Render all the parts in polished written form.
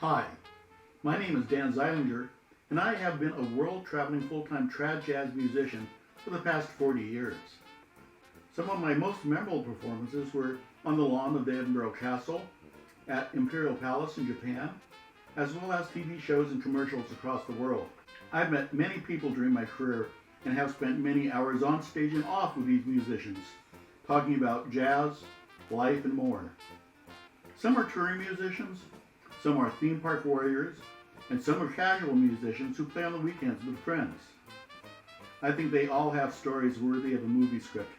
Hi, my name is Dan Zeilinger, and I have been a world-traveling full-time trad jazz musician for the past 40 years. Some of my most memorable performances were on the lawn of the Edinburgh Castle, at Imperial Palace in Japan, as well as TV shows and commercials across the world. I've met many people during my career and have spent many hours on stage and off with these musicians, talking about jazz, life, and more. Some are touring musicians, some are theme park warriors, and some are casual musicians who play on the weekends with friends. I think they all have stories worthy of a movie script,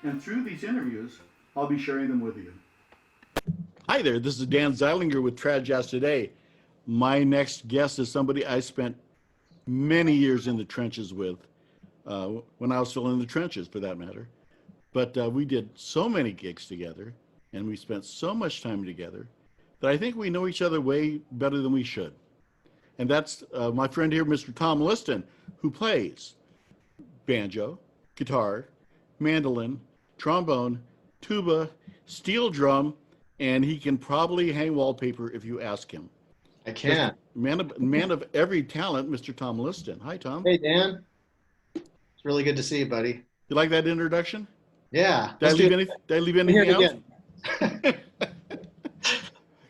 and through these interviews, I'll be sharing them with you. Hi there, this is Dan Zeilinger with Trad Jazz Today. My next guest is somebody I spent many years in the trenches with, when I was still in the trenches for that matter. But we did so many gigs together, and we spent so much time together, that I think we know each other way better than we should. And that's my friend here, Mr. Tom Liston, who plays banjo, guitar, mandolin, trombone, tuba, steel drum, and he can probably hang wallpaper if you ask him. I can. Man of every talent, Mr. Tom Liston. Hi, Tom. Hey, Dan. It's really good to see you, buddy. You like that introduction? Yeah. Did I leave anything out?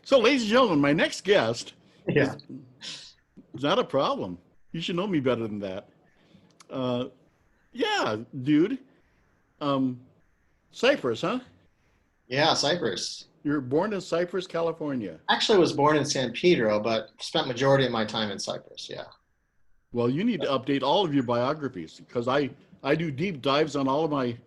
So, ladies and gentlemen, my next guest is not a problem. You should know me better than that. Yeah, dude. Cyprus, huh? Yeah, Cyprus. You're born in Cyprus, California. Actually, I was born in San Pedro, but spent majority of my time in Cyprus, yeah. Well, you need to update all of your biographies because I do deep dives on all of my...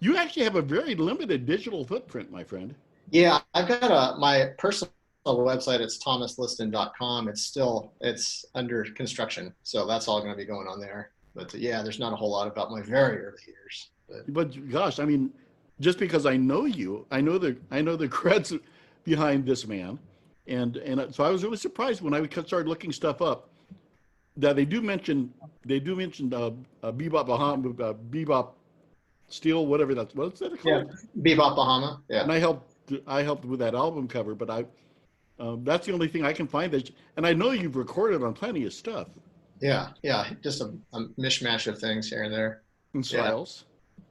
You actually have a very limited digital footprint, my friend. Yeah, I've got my personal website. It's thomasliston.com. It's under construction, so that's all going to be going on there. But yeah, there's not a whole lot about my very early years. But gosh, I mean, just because I know you, I know the creds behind this man, and so I was really surprised when I started looking stuff up that they do mention bebop Bahama, bebop steel, whatever what's that called? Yeah, bebop Bahama. Yeah, and I helped with that album cover, but that's the only thing I can find and I know you've recorded on plenty of stuff. Yeah, just a mishmash of things here and there. And styles.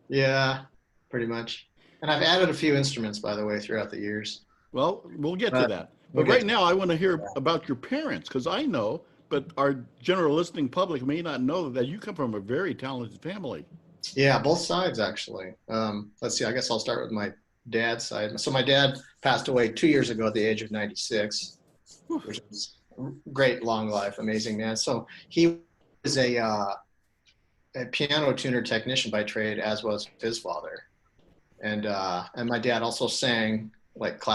Yeah, pretty much. And I've added a few instruments, by the way, throughout the years. Well, we'll get to that. But right now, I want to hear about your parents, because I know, but our general listening public may not know that you come from a very talented family. Yeah, both sides, actually. Let's see, I guess I'll start with my dad's side. So my dad passed away 2 years ago at the age of 96, which is great, long life, amazing man. So he was a piano tuner technician by trade, as was his father. And my dad also sang like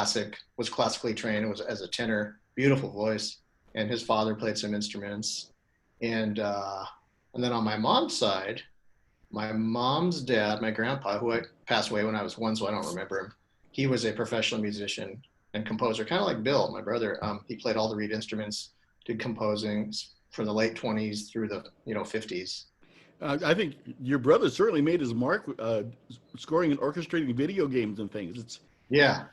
was classically trained, was as a tenor, beautiful voice. And his father played some instruments. And then on my mom's side, my mom's dad, my grandpa, who passed away when I was 1, so I don't remember him. He was a professional musician and composer, kind of like Bill, my brother. He played all the reed instruments, did composing from the late 20s through the 50s. I think your brother certainly made his mark scoring and orchestrating video games and things. Yeah,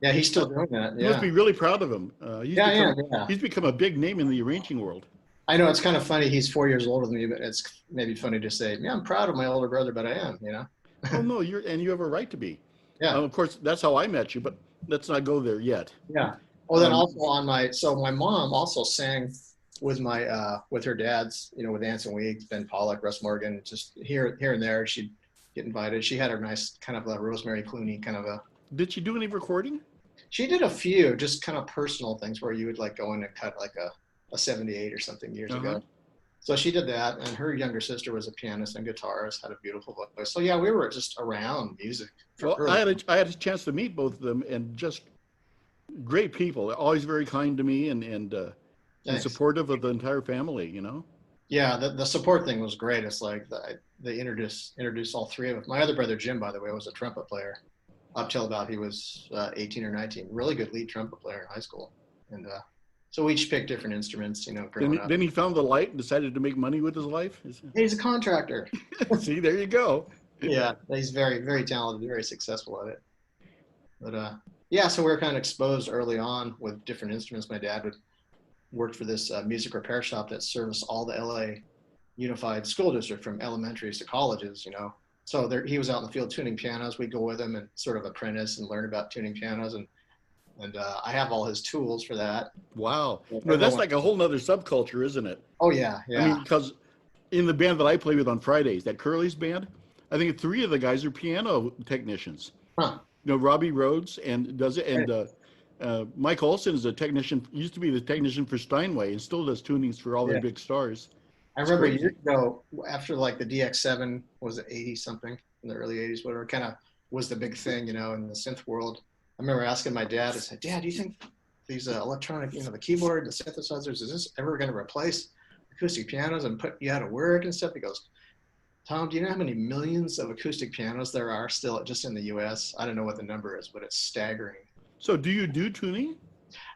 he's still doing that. Yeah. You must be really proud of him. Yeah. He's become a big name in the arranging world. I know, it's kind of funny. He's 4 years older than me, but it's maybe funny to say, yeah, I'm proud of my older brother, but I am, Oh, no, you have a right to be. Yeah. Of course, that's how I met you, but let's not go there yet. Yeah. Well, then also my mom also sang with with her dads, with Anson Weeks, Ben Pollack, Russ Morgan, just here and there. She'd get invited. She had her nice kind of a Rosemary Clooney kind of a. Did she do any recording? She did a few, just kind of personal things where you would like go in and cut like a 78 or something years ago. So she did that, and her younger sister was a pianist and guitarist, had a beautiful voice. So yeah, we were just around music. Well, I had a chance to meet both of them, and just great people. Always very kind to me and supportive of the entire family. Yeah, the support thing was great. It's like they introduced all three of us. My other brother Jim, by the way, was a trumpet player up till about he was 18 or 19. Really good lead trumpet player in high school, and so we each picked different instruments, growing up. Then he found the light and decided to make money with his life? He's a contractor. See, there you go. Yeah, he's very, very talented, very successful at it. But yeah, so we were kind of exposed early on with different instruments. My dad would worked for this music repair shop that serviced all the LA Unified School District from elementaries to colleges, you know. So there, he was out in the field tuning pianos. We'd go with him and sort of apprentice and learn about tuning pianos. And I have all his tools for that. Wow. No, that's like a whole nother subculture, isn't it? Oh, yeah, I mean, yeah. because in the band that I play with on Fridays, that Curly's band, I think 3 of the guys are piano technicians. Huh. You know, Robbie Rhodes and does it, Right. and Mike Olson is a technician. Used to be the technician for Steinway, and still does tunings for all their Yeah. big stars. I It's remember crazy. years ago, after like the DX7 was it 80 something in the early 80s, whatever, kind of was the big thing, you know, in the synth world. I remember asking my dad, I said, Dad, do you think these electronic, you know, the keyboard, the synthesizers, is this ever going to replace acoustic pianos and put you out of work and stuff? He goes, Tom, do you know how many millions of acoustic pianos there are still just in the US? I don't know what the number is, but it's staggering. So, do you do tuning?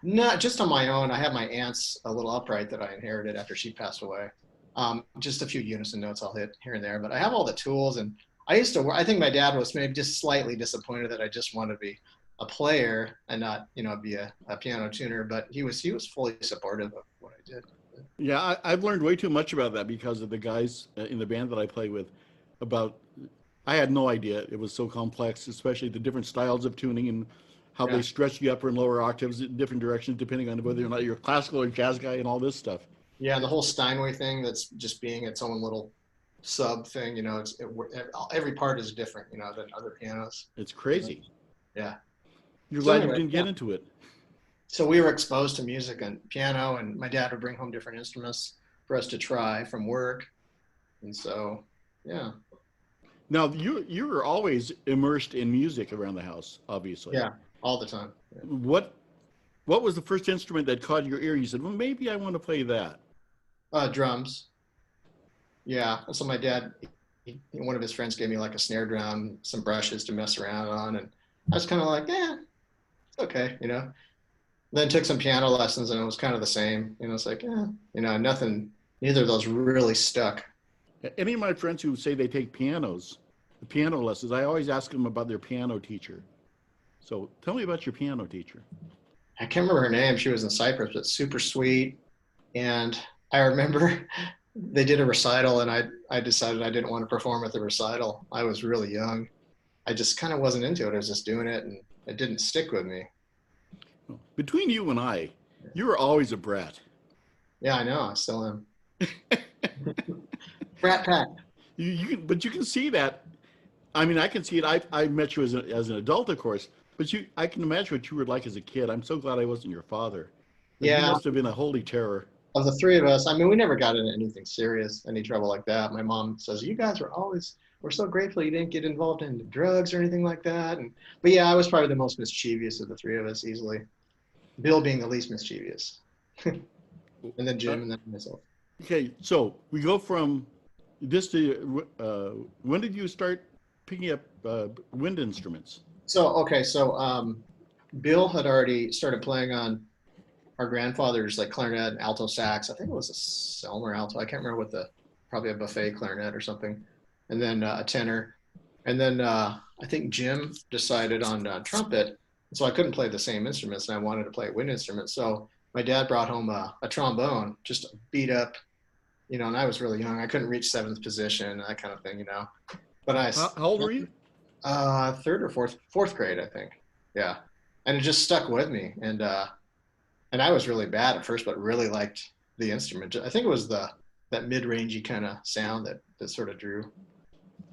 Not just on my own. I have my aunt's a little upright that I inherited after she passed away. Just a few unison notes I'll hit here and there, but I have all the tools. And I used to work, I think my dad was maybe just slightly disappointed that I just wanted to be a player and not, you know, be a piano tuner, but he was fully supportive of what I did. Yeah, I've learned way too much about that because of the guys in the band that I play with. About, I had no idea it was so complex, especially the different styles of tuning and how Yeah. they stretch the upper and lower octaves in different directions depending on whether or not you're a classical or jazz guy and all this stuff. Yeah. And the whole Steinway thing, that's just being its own little sub thing, you know, every part is different, you know, than other pianos. It's crazy. Yeah. You're So glad you anyway, didn't yeah. get into it. So we were exposed to music and piano, and my dad would bring home different instruments for us to try from work. And so, yeah, Now you were always immersed in music around the house, obviously. yeah, all the time. Yeah. What was the first instrument that caught your ear? You said, well, maybe I want to play that. Drums. Yeah. So my dad, one of his friends gave me like a snare drum, some brushes to mess around on, and I was kind of like, yeah, it's okay, you know. Then took some piano lessons, and it was kind of the same. You know, it's like, yeah, you know, nothing. Neither of those really stuck. Any of my friends who say they take the piano lessons, I always ask them about their piano teacher. So tell me about your piano teacher. I can't remember her name. She was in Cyprus, but super sweet. And I remember they did a recital, and I decided I didn't want to perform at the recital. I was really young. I just kind of wasn't into it. I was just doing it, and it didn't stick with me. Between you and I, you were always a brat. Yeah, I know. I still am. Brat pack. But you can see that. I mean, I can see it. I met you as an adult, of course, but I can imagine what you were like as a kid. I'm so glad I wasn't your father. You Yeah, must have been a holy terror. of the three of us, I mean, we never got into anything serious, any trouble like that. My mom says, "You guys we're so grateful you didn't get involved in drugs or anything like that." But yeah, I was probably the most mischievous of the three of us, easily. Bill being the least mischievous, and then Jim, and then myself. Okay, so we go from this to when did you start picking up wind instruments? So Bill had already started playing on our grandfather's like clarinet and alto sax. I think it was a Selmer alto. I can't remember probably a buffet clarinet or something, and then a tenor, and then I think Jim decided on trumpet. So I couldn't play the same instruments, and I wanted to play a wind instrument. So my dad brought home a trombone, just beat up, you know. And I was really young. I couldn't reach seventh position, that kind of thing, you know. But How old were you? third or fourth grade, I think. Yeah, and it just stuck with me, and I was really bad at first, but really liked the instrument. I think it was that mid-rangey kind of sound that sort of drew.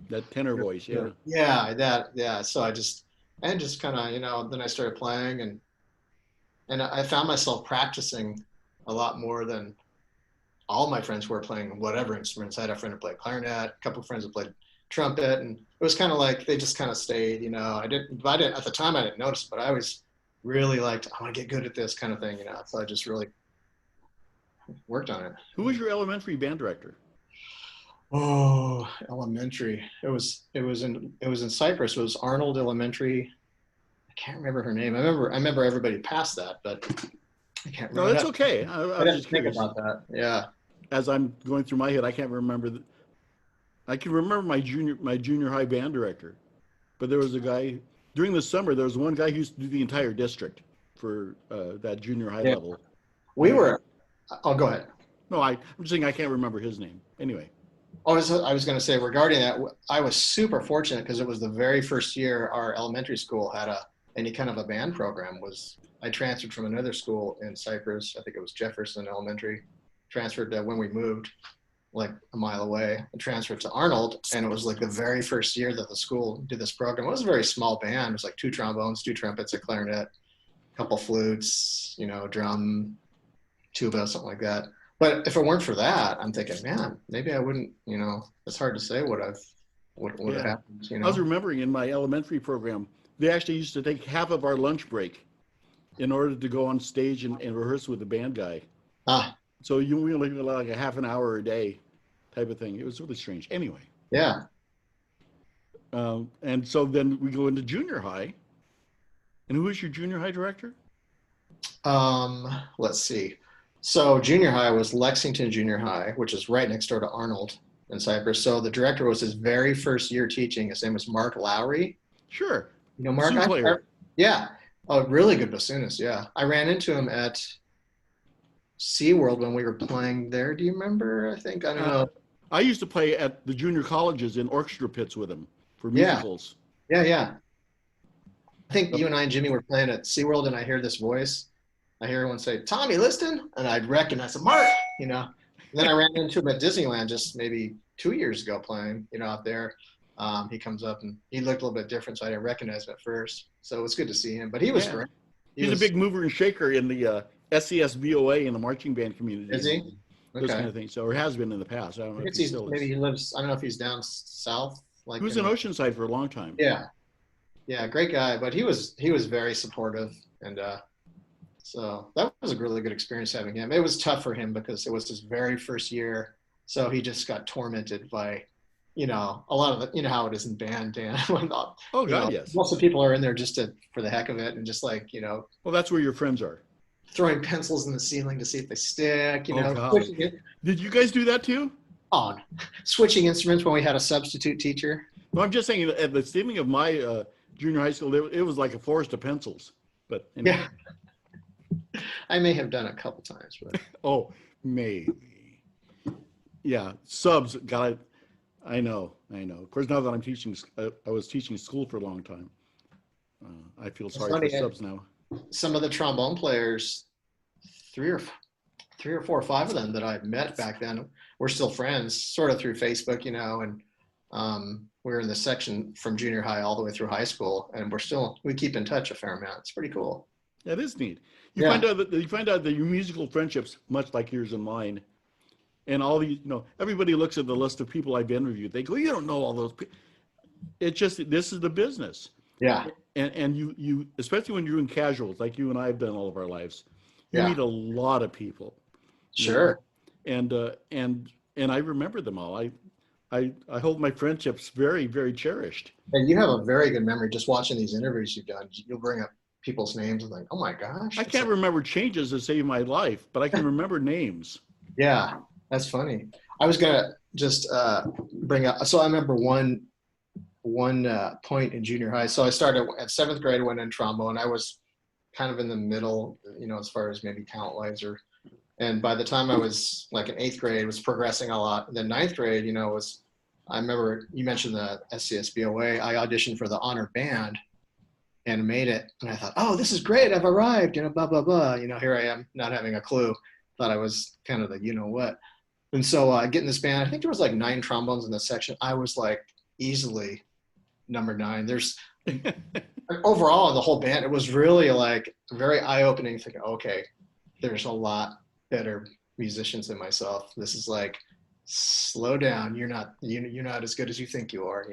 That tenor voice, yeah. Yeah. So I just kind of, you know, then I started playing, and I found myself practicing a lot more than all my friends were playing whatever instruments. I had a friend who played clarinet, a couple of friends who played trumpet, and it was kind of like they just kind of stayed, you know. I didn't at the time I didn't notice, but I always really liked, I want to get good at this kind of thing, you know. So I just really worked on it. Who was your elementary band director? Oh, elementary. It was in Cyprus. It was Arnold Elementary. I can't remember her name. I remember everybody passed that, but I can't remember. No, that's okay. I I was didn't just think curious. about that. Yeah. As I'm going through my head, I can't remember. I can remember my junior high band director, but there was a guy during the summer. There was one guy who used to do the entire district for that junior high Yeah. level. We were Oh, go ahead. No, I'm just saying I can't remember his name. Anyway. I was going to say regarding that, I was super fortunate because it was the very first year our elementary school had any kind of a band program. I transferred from another school in Cyprus. I think it was Jefferson Elementary. Transferred when we moved like a mile away and transferred to Arnold. And it was like the very first year that the school did this program. It was a very small band. It was like 2 trombones, 2 trumpets, a clarinet, a couple flutes, drum, tuba, something like that. But if it weren't for that, I'm thinking, man, maybe I wouldn't, it's hard to say what would have Yeah. happened, I was remembering in my elementary program, they actually used to take half of our lunch break in order to go on stage and rehearse with the band guy. Ah, So you only like a half an hour a day type of thing. It was really strange. Anyway, yeah. and so then we go into junior high. And who is your junior high director? Let's see. So junior high was Lexington Junior High, which is right next door to Arnold in Cyprus. So the director was his very first year teaching. His name was Mark Lowry. Sure. Mark? Bassoon player. Yeah. Oh, really good bassoonist. Yeah. I ran into him at SeaWorld when we were playing there. Do you remember? I think, I don't know. I used to play at the junior colleges in orchestra pits with him for Yeah. musicals. Yeah. I think you and I and Jimmy were playing at SeaWorld and I hear this voice. I hear everyone say, Tommy Liston, and I'd recognize him, Mark, And then I ran into him at Disneyland just maybe 2 years ago playing, out there. He comes up and he looked a little bit different, so I didn't recognize him at first. So it was good to see him, but he was great. He's a big mover and shaker in the SCSBOA in the marching band community. Is he? Okay. Those kind of things. So, or has been in the past. I don't know if he still is. Maybe he lives, I don't know if he's down south. He was in Oceanside for a long time. Yeah, great guy, but he was very supportive, and so that was a really good experience having him. It was tough for him because it was his very first year, so he just got tormented by, a lot of the, how it is in band, Dan. Oh God, yes. Most of the people are in there just for the heck of it, and just like Well, that's where your friends are. Throwing pencils in the ceiling to see if they stick. God. Did you guys do that too? Switching instruments when we had a substitute teacher. Well, I'm just saying at the ceiling of my junior high school, it was like a forest of pencils. But anyway. Yeah, I may have done it a couple times, but oh, maybe. Yeah, subs. Got it. I know. Of course, now that I'm teaching, I was teaching school for a long time. I feel sorry for subs now. Some of the trombone players, three or four or five of them that I met back then, we're still friends, sort of through Facebook, and we're in the section from junior high all the way through high school, and we keep in touch a fair amount. It's pretty cool. That is neat. You find out that your musical friendships, much like yours and mine, and all these, everybody looks at the list of people I've interviewed. They go, "You don't know all those people." It's just, this is the business. Yeah. And you especially when you're doing casuals, like you and I have done all of our lives, you meet a lot of people. Sure. And I remember them all. I hold my friendships very, very cherished. And you have a very good memory just watching these interviews you've done. You'll bring up people's names and like, oh my gosh. I can't remember changes that saved my life, but I can remember names. Yeah, that's funny. I was gonna just bring up. So I remember one point in junior high. So I started at 7th grade, went in trombone. I was kind of in the middle, as far as maybe talent wise, and by the time I was like in 8th grade, was progressing a lot. And then 9th grade, I remember you mentioned the SCSBOA. I auditioned for the honor band and made it. And I thought, oh, this is great. I've arrived, blah, blah, blah. Here I am not having a clue. Thought I was kind of the, what. And so I get in this band. I think there was like 9 trombones in the section. I was like easily number 9. There's overall in the whole band, it was really like very eye-opening thinking, okay, there's a lot better musicians than myself. This is like, slow down. You're not as good as you think you are,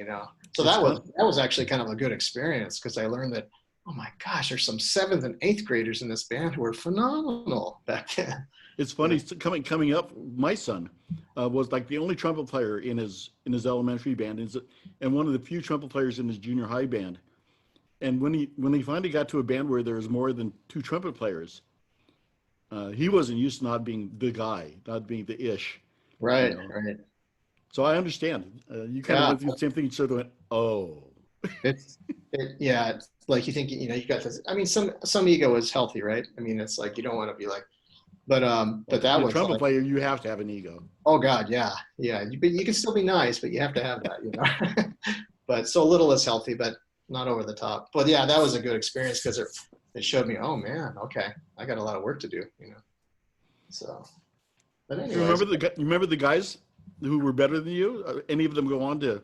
So that was actually kind of a good experience because I learned that, oh my gosh, there's some 7th and 8th graders in this band who were phenomenal back then. It's funny, coming up, my son was like the only trumpet player in his elementary band, and one of the few trumpet players in his junior high band. And when he finally got to a band where there was more than 2 trumpet players, he wasn't used to not being the guy, not being the ish. Right, right. So I understand. You kind of went through the same thing. You sort of went, oh. It's like you think, you got this. I mean, some ego is healthy, right? I mean, it's like you don't want to be like, but that The was trumpet like, player, you have to have an ego. oh God, yeah, yeah. You can still be nice, but you have to have that, you know. But so little is healthy, but not over the top. But yeah, that was a good experience because it showed me, oh man, okay, I got a lot of work to do, you know. So, but You anyways, remember the guys who were better than you? Any of them go on to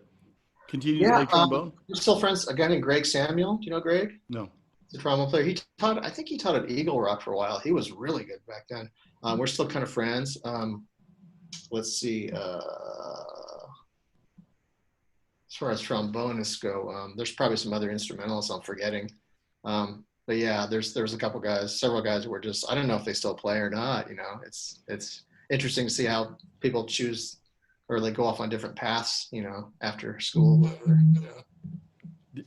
continue to yeah, play trombone? we're still friends. A guy named Greg Samuel. Do you know Greg? No. The trombone player. He taught. I think he taught at Eagle Rock for a while. He was really good back then. We're still kind of friends. Let's see. As far as trombonists go, there's probably some other instrumentalists I'm forgetting. But yeah, there's a couple guys, several guys who were just, I don't know if they still play or not. You know, it's interesting to see how people choose or they go off on different paths. You know, after school, whatever. You know.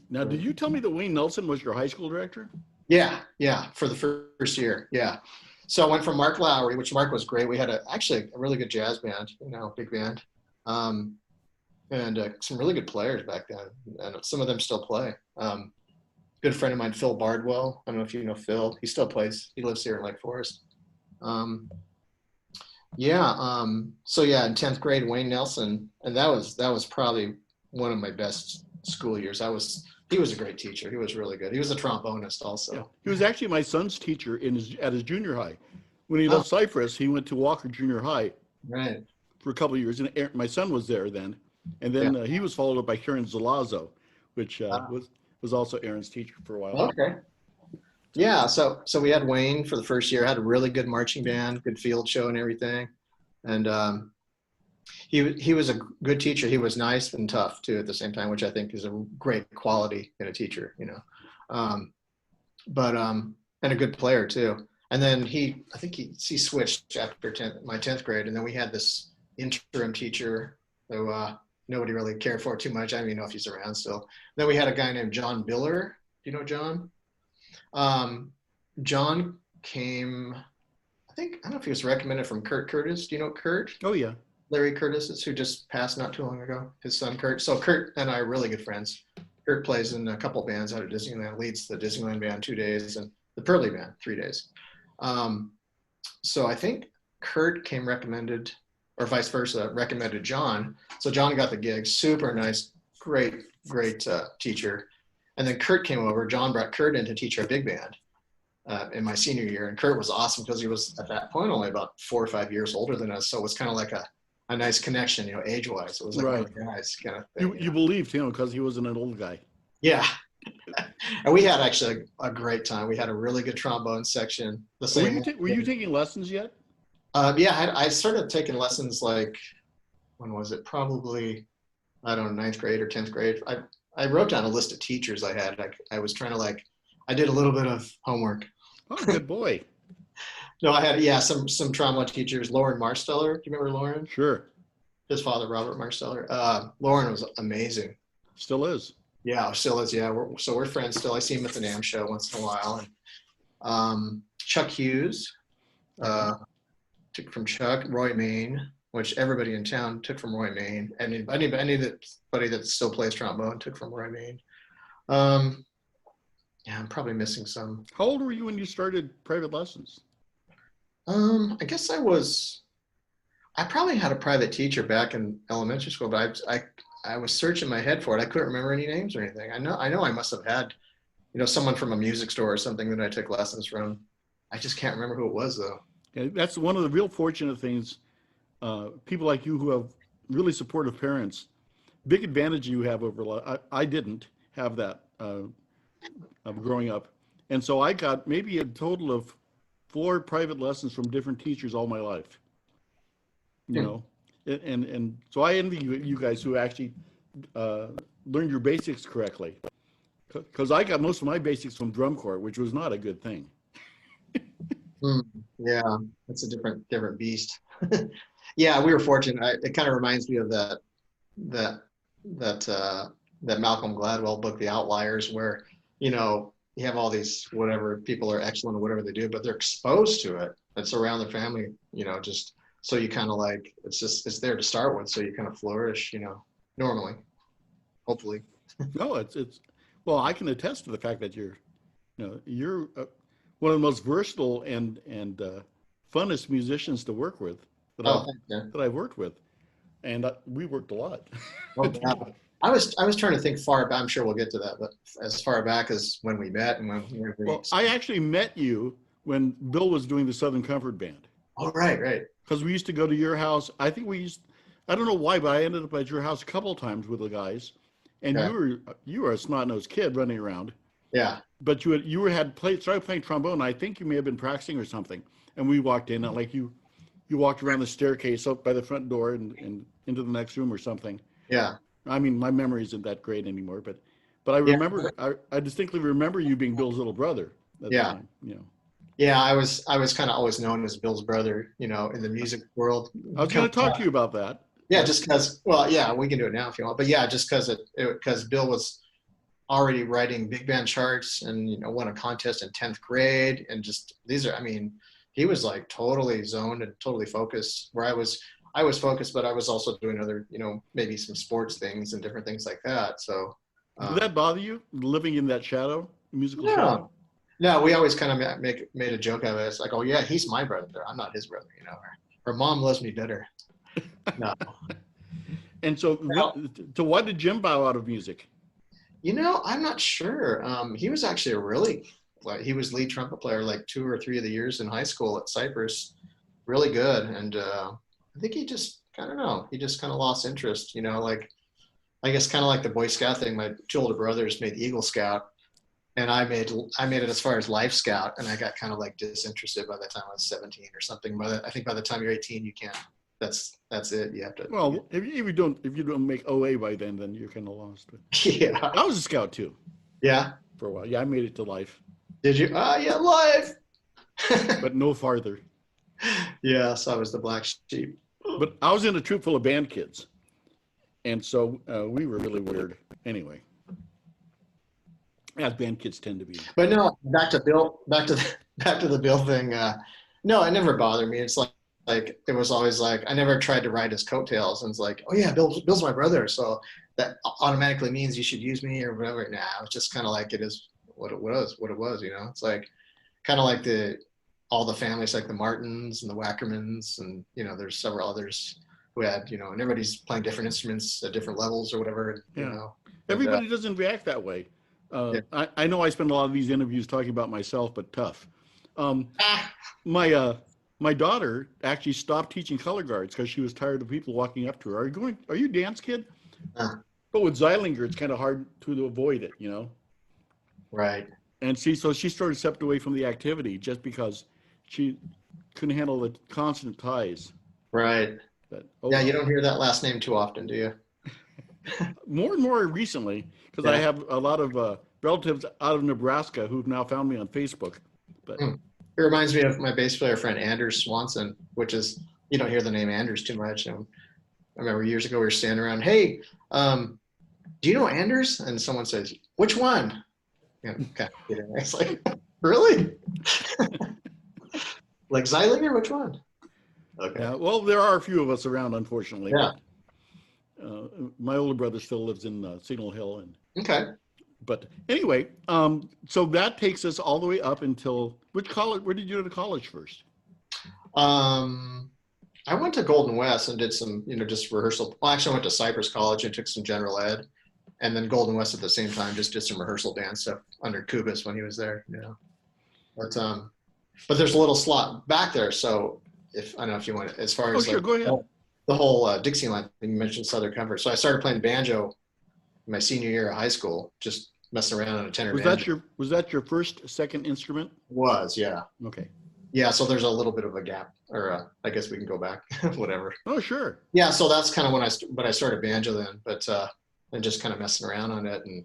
Now, did you tell me that Wayne Nelson was your high school director? Yeah, yeah, for the first year, yeah. So I went from Mark Lowry, which Mark was great. We had actually a really good jazz band, you know, big band. And some really good players back then, and some of them still play. Good friend of mine, Phil Bardwell. I don't know if you know Phil. He still plays. He lives here in Lake Forest. Yeah. So yeah, in 10th grade, Wayne Nelson, and that was probably one of my best school years. He was a great teacher. He was really good. He was a trombonist also. Yeah. He was actually my son's teacher at his junior high. When he Oh, left Cypress, he went to Walker Junior High right. for a couple of years, and my son was there then. And Yeah. then he was followed up by Karen Zalazzo, which Ah, was also Aaron's teacher for a while. okay. Yeah. So we had Wayne for the first year. Had a really good marching band, good field show, and everything. And he was a good teacher. He was nice and tough too at the same time, which I think is a great quality in a teacher, you know. Um, but and a good player too. And then I think he switched after my 10th grade, and then we had this interim teacher who nobody really cared for too much. I don't even know if he's around still. Then we had a guy named John Biller. Do you know John? Um, John came, I don't know if he was recommended from Kurt Curtis. Do you know Kurt? Oh yeah. Larry Curtis, who just passed not too long ago, his son Kurt. So Kurt and I are really good friends. Kurt plays in a couple bands out of Disneyland, leads the Disneyland band 2 days and the Pearly band 3 days. So I think Kurt came recommended, or vice versa, recommended John. So John got the gig, super nice, great teacher. And then Kurt came over. John brought Kurt in to teach our big band in my senior year. And Kurt was awesome because he was at that point only about 4 or 5 years older than us. So it was kind of like a nice connection, you know, age-wise. It was like one of the guys kind of thing. You believed him because he wasn't an old guy. Yeah. And we had actually a great time. We had a really good trombone section. The same. Were you taking lessons yet? Yeah, I started taking lessons like, when was it? Probably, I don't know, 9th grade or 10th grade. I wrote down a list of teachers I had. I was trying to I did a little bit of homework. Oh, good boy. No, I had, yeah, some trombone teachers. Lauren Marsteller. Do you remember Lauren? Sure. His father, Robert Marsteller. Lauren was amazing. Still is. Yeah, still is. Yeah, we're friends still. I see him at the NAMM show once in a while. And Chuck Hughes took from Chuck. Roy Main, which everybody in town took from Roy Main. Anybody that still plays trombone took from Roy Main. Yeah, I'm probably missing some. How old were you when you started private lessons? I guess I probably had a private teacher back in elementary school, but I was searching my head for it. I couldn't remember any names or anything. I know I must have had, you know, someone from a music store or something that I took lessons from. I just can't remember who it was though. Yeah, that's one of the real fortunate things. People like you who have really supportive parents, big advantage you have over. I didn't have that growing up, and so I got maybe a total of 4 private lessons from different teachers all my life. You know, and so I envy you guys who actually learned your basics correctly, because I got most of my basics from drum corps, which was not a good thing. Yeah, that's a different beast. Yeah, we were fortunate. It kind of reminds me of that Malcolm Gladwell book, The Outliers, where, you know, you have all these whatever people are excellent at whatever they do, but they're exposed to it. It's around their family, you know, just so you kind of it's there to start with, so you kind of flourish, you know, normally, hopefully. No, it's well, I can attest to the fact that you're one of the most versatile and funnest musicians to work with Oh, thanks, man. that I've worked with, and we worked a lot. Oh, God. I was trying to think far back. I'm sure we'll get to that, but as far back as when we met and when we. Well, I actually met you when Bill was doing the Southern Comfort Band. Oh, right, right. Because we used to go to your house. I think I don't know why, but I ended up at your house a couple of times with the guys. And Yeah. you were a snot-nosed kid running around. Yeah. But started playing trombone. I think you may have been practicing or something. And we walked in, and like you walked around the staircase up by the front door and into the next room or something. Yeah. I mean, my memory isn't that great anymore, but I Yeah. remember, I distinctly remember you being Bill's little brother at the Yeah. time, Yeah, I was kind of always known as Bill's brother, in the music world. I was going to talk to you about that. Yeah, just because. Well, yeah, we can do it now if you want. But yeah, just because Bill was already writing big band charts and won a contest in 10th grade, and just he was like totally zoned and totally focused. Where I was focused, but I was also doing other maybe some sports things and different things like that. So Did that bother you, living in that musical no. shadow? No, we always kind of made a joke of it. It's like, oh yeah, he's my brother. I'm not his brother, Or mom loves me better. No. And so, why did Jim bow out of music? I'm not sure. He was actually he was lead trumpet player like 2 or 3 of the years in high school at Cypress. Really good. And I think he just, I don't know, he just kind of lost interest, like, I guess kind of like the Boy Scout thing. My 2 older brothers made Eagle Scout. And I made it as far as Life Scout, and I got kind of like disinterested by the time I was 17 or something. But I think by the time you're 18, you can't. That's it. You have to. Well, if you don't make OA by then you're kind of lost. Yeah. I was a scout too. Yeah. For a while, yeah, I made it to life. Did you? Yeah, life. But no farther. Yeah, so I was the black sheep. But I was in a troop full of band kids, and so we were really weird. Anyway. As band kids tend to be. But no, back to the Bill thing. No, it never bothered me. It's like it was always like I never tried to ride his coattails, and it's like, oh yeah, Bill's my brother, so that automatically means you should use me or whatever. Nah, it's just kind of like it is what it was. It's like kind of like all the families, like the Martins and the Wackermans, and there's several others who had and everybody's playing different instruments at different levels or whatever. Everybody doesn't react that way. Yeah. I know I spend a lot of these interviews talking about myself, but tough. My daughter actually stopped teaching color guards because she was tired of people walking up to her. Are you dance kid? But with Zeilinger, it's kind of hard to avoid it, Right. And so she sort of stepped away from the activity just because she couldn't handle the constant ties. Right. But, yeah, you don't hear that last name too often, do you? More and more recently, because I have a lot of relatives out of Nebraska who've now found me on Facebook. But it reminds me of my bass player friend Anders Swanson, which is, you don't hear the name Anders too much. I remember years ago we were standing around, hey, do you know Anders? And someone says, which one? Okay. It's like, really? Like Zeilinger, which one? Okay. Yeah, well, there are a few of us around, unfortunately. Yeah. But, my older brother still lives in Signal Hill. Okay. But anyway, so that takes us all the way up until which college? Where did you go to college first? I went to Golden West and did some, just rehearsal. Well, actually, I went to Cypress College and took some general ed, and then Golden West at the same time just did some rehearsal band stuff under Kubis when he was there. But there's a little slot back there, so I don't know if you want, as far as sure, go ahead. The whole Dixieland thing, you mentioned Southern Comfort. So I started playing banjo my senior year of high school, just messing around on a tenor banjo. Was that your second instrument? Was, yeah. Okay. Yeah, so there's a little bit of a gap, or I guess we can go back, whatever. Oh, sure. Yeah, so that's kind of when I started banjo then, but and just kind of messing around on it, and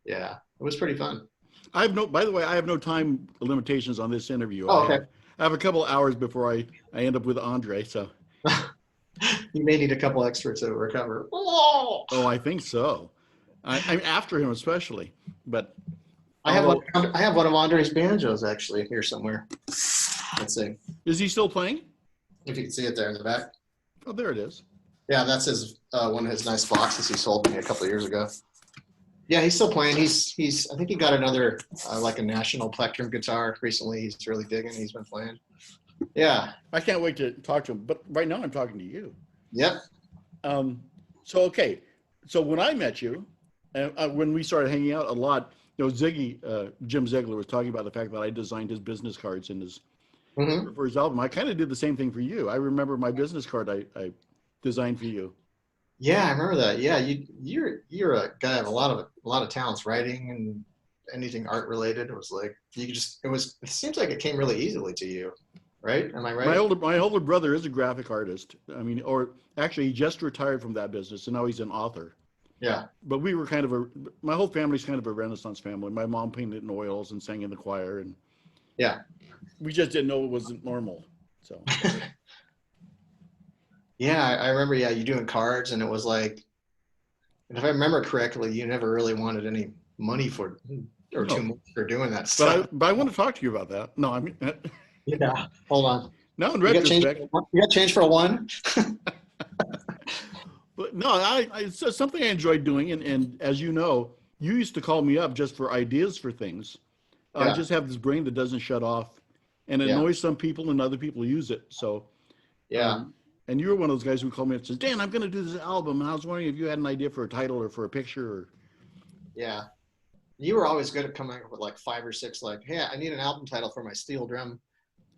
yeah, it was pretty fun. By the way, I have no time limitations on this interview. Oh, okay. I have a couple hours before I end up with Andre, so. You may need a couple experts to recover. Oh, I think so. I'm after him especially, but I have one of Andre's banjos actually here somewhere. Let's see. Is he still playing? If you can see it there in the back. Oh, there it is. Yeah, that's his one of his nice boxes he sold me a couple of years ago. Yeah, he's still playing. He's I think he got another like a national plectrum guitar recently. He's really digging. He's been playing. Yeah. I can't wait to talk to him. But right now I'm talking to you. Yep. Um, so okay, so when I met you, and when we started hanging out a lot, Ziggy, Jim Ziegler was talking about the fact that I designed his business cards in his Hmm. for his album. I kind of did the same thing for you. I remember my business card I designed for you. Yeah, I remember that. Yeah, you're a guy of a lot of talents, writing and anything art related. It was like you could just it seems like it came really easily to you, right? Am I right? My older brother is a graphic artist. I mean, or actually, he just retired from that business, and now he's an author. Yeah. But we were kind of my whole family's kind of a Renaissance family. My mom painted in oils and sang in the choir, and Yeah. we just didn't know it wasn't normal. So Yeah, I remember, yeah, you doing cards, and it was like, and if I remember correctly, you never really wanted any money for or too no, much for doing that but I stuff. but I want to talk to you about that. No, I mean Yeah. Hold on. now in You got change retrospect, for one? You got change for a one? but no, it's something I enjoyed doing, and as you know, you used to call me up just for ideas for things. I Yeah. just have this brain that doesn't shut off, and it Yeah. annoys some people, and other people use it. So, Yeah. um, and you were one of those guys who called me and says, "Dan, I'm going to do this album, and I was wondering if you had an idea for a title or for a picture." Or Yeah. You were always good at coming up with like five or six, like, hey, I need an album title for my steel drum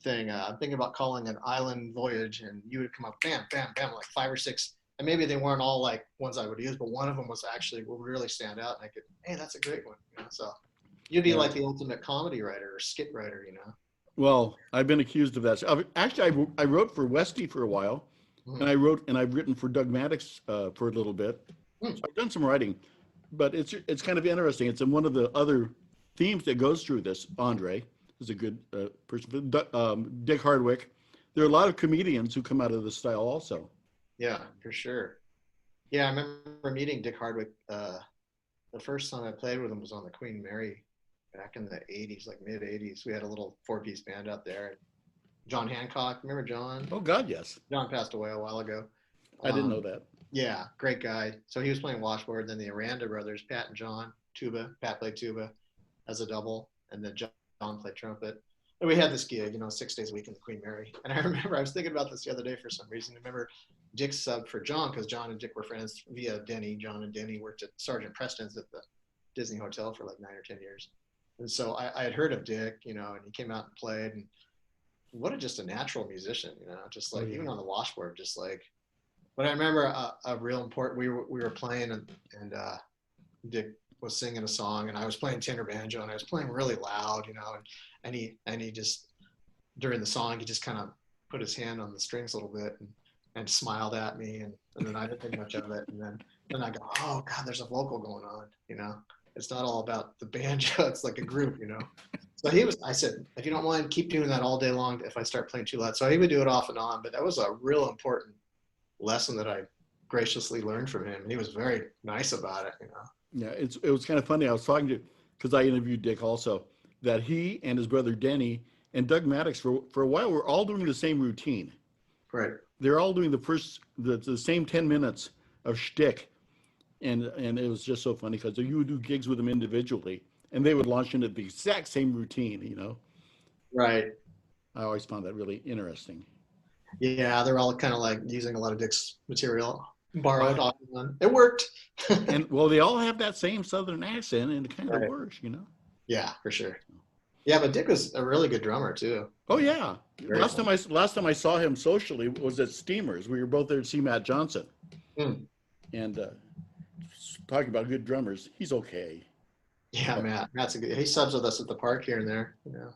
thing. I'm thinking about calling it Island Voyage, and you would come up, bam, bam, bam, like five or six. And maybe they weren't all like ones I would use, but one of them was actually would really stand out, and I could, hey, that's a great one. So you'd be yeah, like the ultimate comedy writer or skit writer. well, I've been accused of that. Actually, I wrote for Westy for a while, and Mm-hmm. I've written for Doug Maddox for a little bit. So I've done some writing, but it's kind of interesting. It's in one of the other themes that goes through this. Andre is a good person. Dick Hardwick. There are a lot of comedians who come out of this style also. Yeah, for sure. Yeah, I remember meeting Dick Hardwick. The first time I played with him was on the Queen Mary back in the 80s, like mid 80s. We had a little four-piece band out there. John Hancock, remember John? Oh God, yes. John passed away a while ago. I didn't know Um, that. yeah, great guy. So he was playing washboard. Then the Aranda brothers, Pat and John, tuba. Pat played tuba as a double, and then John played trumpet. And we had this gig, 6 days a week in the Queen Mary. And I remember I was thinking about this the other day for some reason. I remember Dick subbed for John because John and Dick were friends via Denny. John and Denny worked at Sergeant Preston's at the Disney Hotel for like 9 or 10 years. And so I had heard of Dick, and he came out and played. And what just a natural musician, just Oh like yeah. even on the washboard, just like. But I remember a real important. We were playing, and Dick was singing a song, and I was playing tenor banjo, and I was playing really loud, and he just during the song he just kind of put his hand on the strings a little bit and smiled at me, and then I didn't think much of it, and then I go, oh God, there's a vocal going on. It's not all about the banjo, it's like a group. So I said, if you don't mind, keep doing that all day long if I start playing too loud. So he would do it off and on, but that was a real important lesson that I graciously learned from him. And he was very nice about it. Yeah, it was kind of funny. I was talking to because I interviewed Dick also that he and his brother Denny and Doug Maddox for a while were all doing the same routine. Right. They're all doing the same 10 minutes of shtick, and it was just so funny because you would do gigs with them individually, and they would launch into the exact same routine. Right. I always found that really interesting. Yeah, they're all kind of like using a lot of Dick's material borrowed Right. off of them. It worked. And well, they all have that same Southern accent, and it kind of Right. works. Yeah, for sure. Yeah, but Dick was a really good drummer too. Oh yeah. Very fun. Last time I saw him socially was at Steamers. We were both there to see Matt Johnson, Mm. and talking about good drummers, he's okay. Yeah, Matt's a good. He subs with us at the park here and there. Yeah,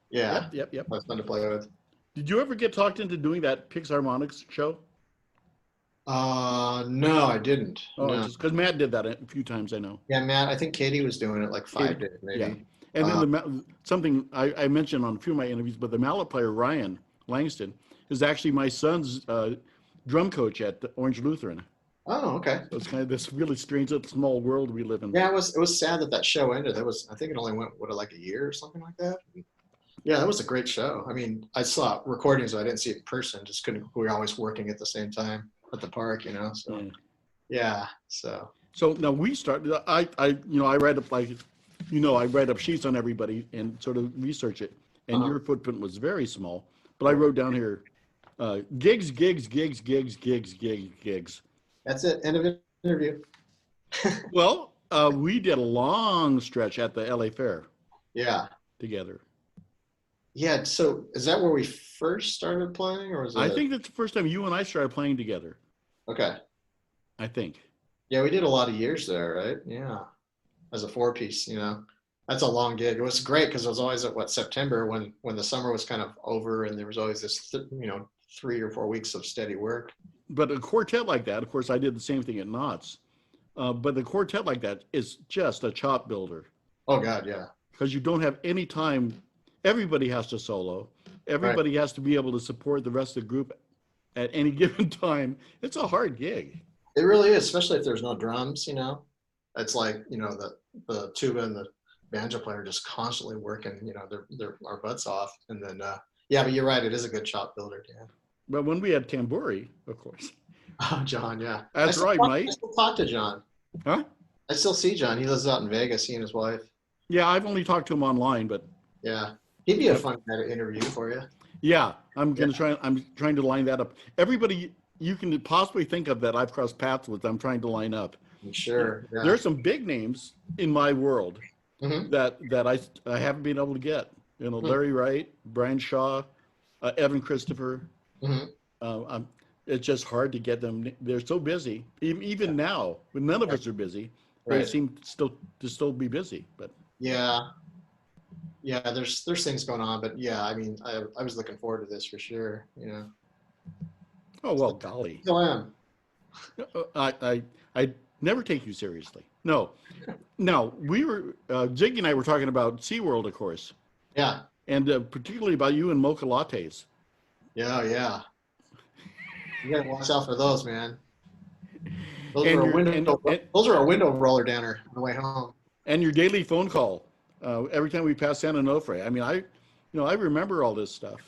Yep, yep, yep. that's fun to play with. Did you ever get talked into doing that Pix Harmonics show? No, I didn't. Oh, No. just because Matt did that a few times, I know. Yeah, Matt. I think Katie was doing it like Katie, 5 days, yeah. maybe. And then Uh, something I mentioned on a few of my interviews, but the mallet player Ryan Langston is actually my son's drum coach at Orange Lutheran. oh, okay. So it's kind of this really strange little small world we live in. Yeah, it was sad that show ended. I think it only went like a year or something like that. Yeah, that was a great show. I mean, I saw recordings, but I didn't see it in person. Just couldn't. We were always working at the same time at the park. So Yeah. yeah, so So now we started. I write up I write up sheets on everybody and sort of research it. And uh your footprint was very small. But I wrote down here, gigs, gigs, gigs, gigs, gigs, gigs, gigs. That's it. End of interview. Well, we did a long stretch at the LA Fair Yeah. together. Yeah. So is that where we first started playing, or was I it? think that's the first time you and I started playing together. Okay. I think. Yeah, we did a lot of years there, right? Yeah. As a four piece, that's a long gig. It was great because it was always at September when the summer was kind of over and there was always this 3 or 4 weeks of steady work. But a quartet like that, of course, I did the same thing at Knott's. But the quartet like that is just a chop builder Oh God, yeah. because you don't have any time. Everybody has to solo. Right. Everybody has to be able to support the rest of the group at any given time. It's a hard gig. It really is, especially if there's no drums, It's like, the tuba and the banjo player just constantly working, they're our butts off. And then yeah, but you're right, it is a good chop builder, Dan. But when we had tamburi, of course. Oh, John, yeah. That's right, I Mike. still talk to John. Huh? I still see John. He lives out in Vegas, he and his wife. Yeah, I've only talked to him online, but Yeah. He'd be a fun guy to interview for you. yeah, I'm trying to line that up. Everybody you can possibly think of that I've crossed paths with, I'm trying to line up. Sure. Yeah. There's some big names in my world Mhm. that I haven't been able to get. Larry Wright, Brian Shaw, Evan Christopher. Mhm. It's just hard to get them. They're so busy. Even now, when none of us are busy, they Right. seem to still be busy. But Yeah. Yeah, there's things going on, but yeah, I mean, I was looking forward to this for sure, oh well, golly, Still am. I never take you seriously. No, we were Ziggy and I were talking about SeaWorld, of course, Yeah. and particularly about you and mocha lattes. Yeah, yeah. You gotta watch out for those, man. Those And are a your window. Those are a window roller downer on the way home. and your daily phone call every time we pass San Onofre. I mean, I remember all this stuff.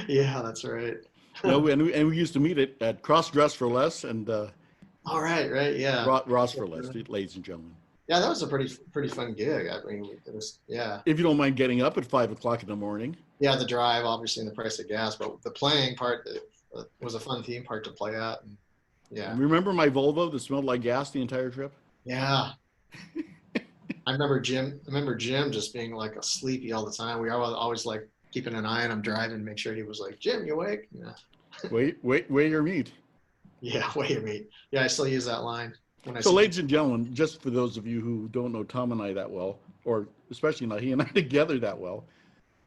Yeah, that's right. And we used to meet at Cross Dress for Less and All right, right, yeah. Ross for Less, ladies and gentlemen. Yeah, that was a pretty fun gig. I mean, it was, yeah. If you don't mind getting up at 5 o'clock in the morning. Yeah, the drive, obviously, and the price of gas, but the playing part was a fun theme park to play at. And yeah. Remember my Volvo that smelled like gas the entire trip? Yeah. I remember Jim just being like sleepy all the time. We were always like keeping an eye on him driving, make sure he was like, Jim, you awake? Yeah. Weigh your meat. Yeah, weigh your meat. Yeah, I still use that line. So, ladies and gentlemen, just for those of you who don't know Tom and I that well, or especially not he and I together that well,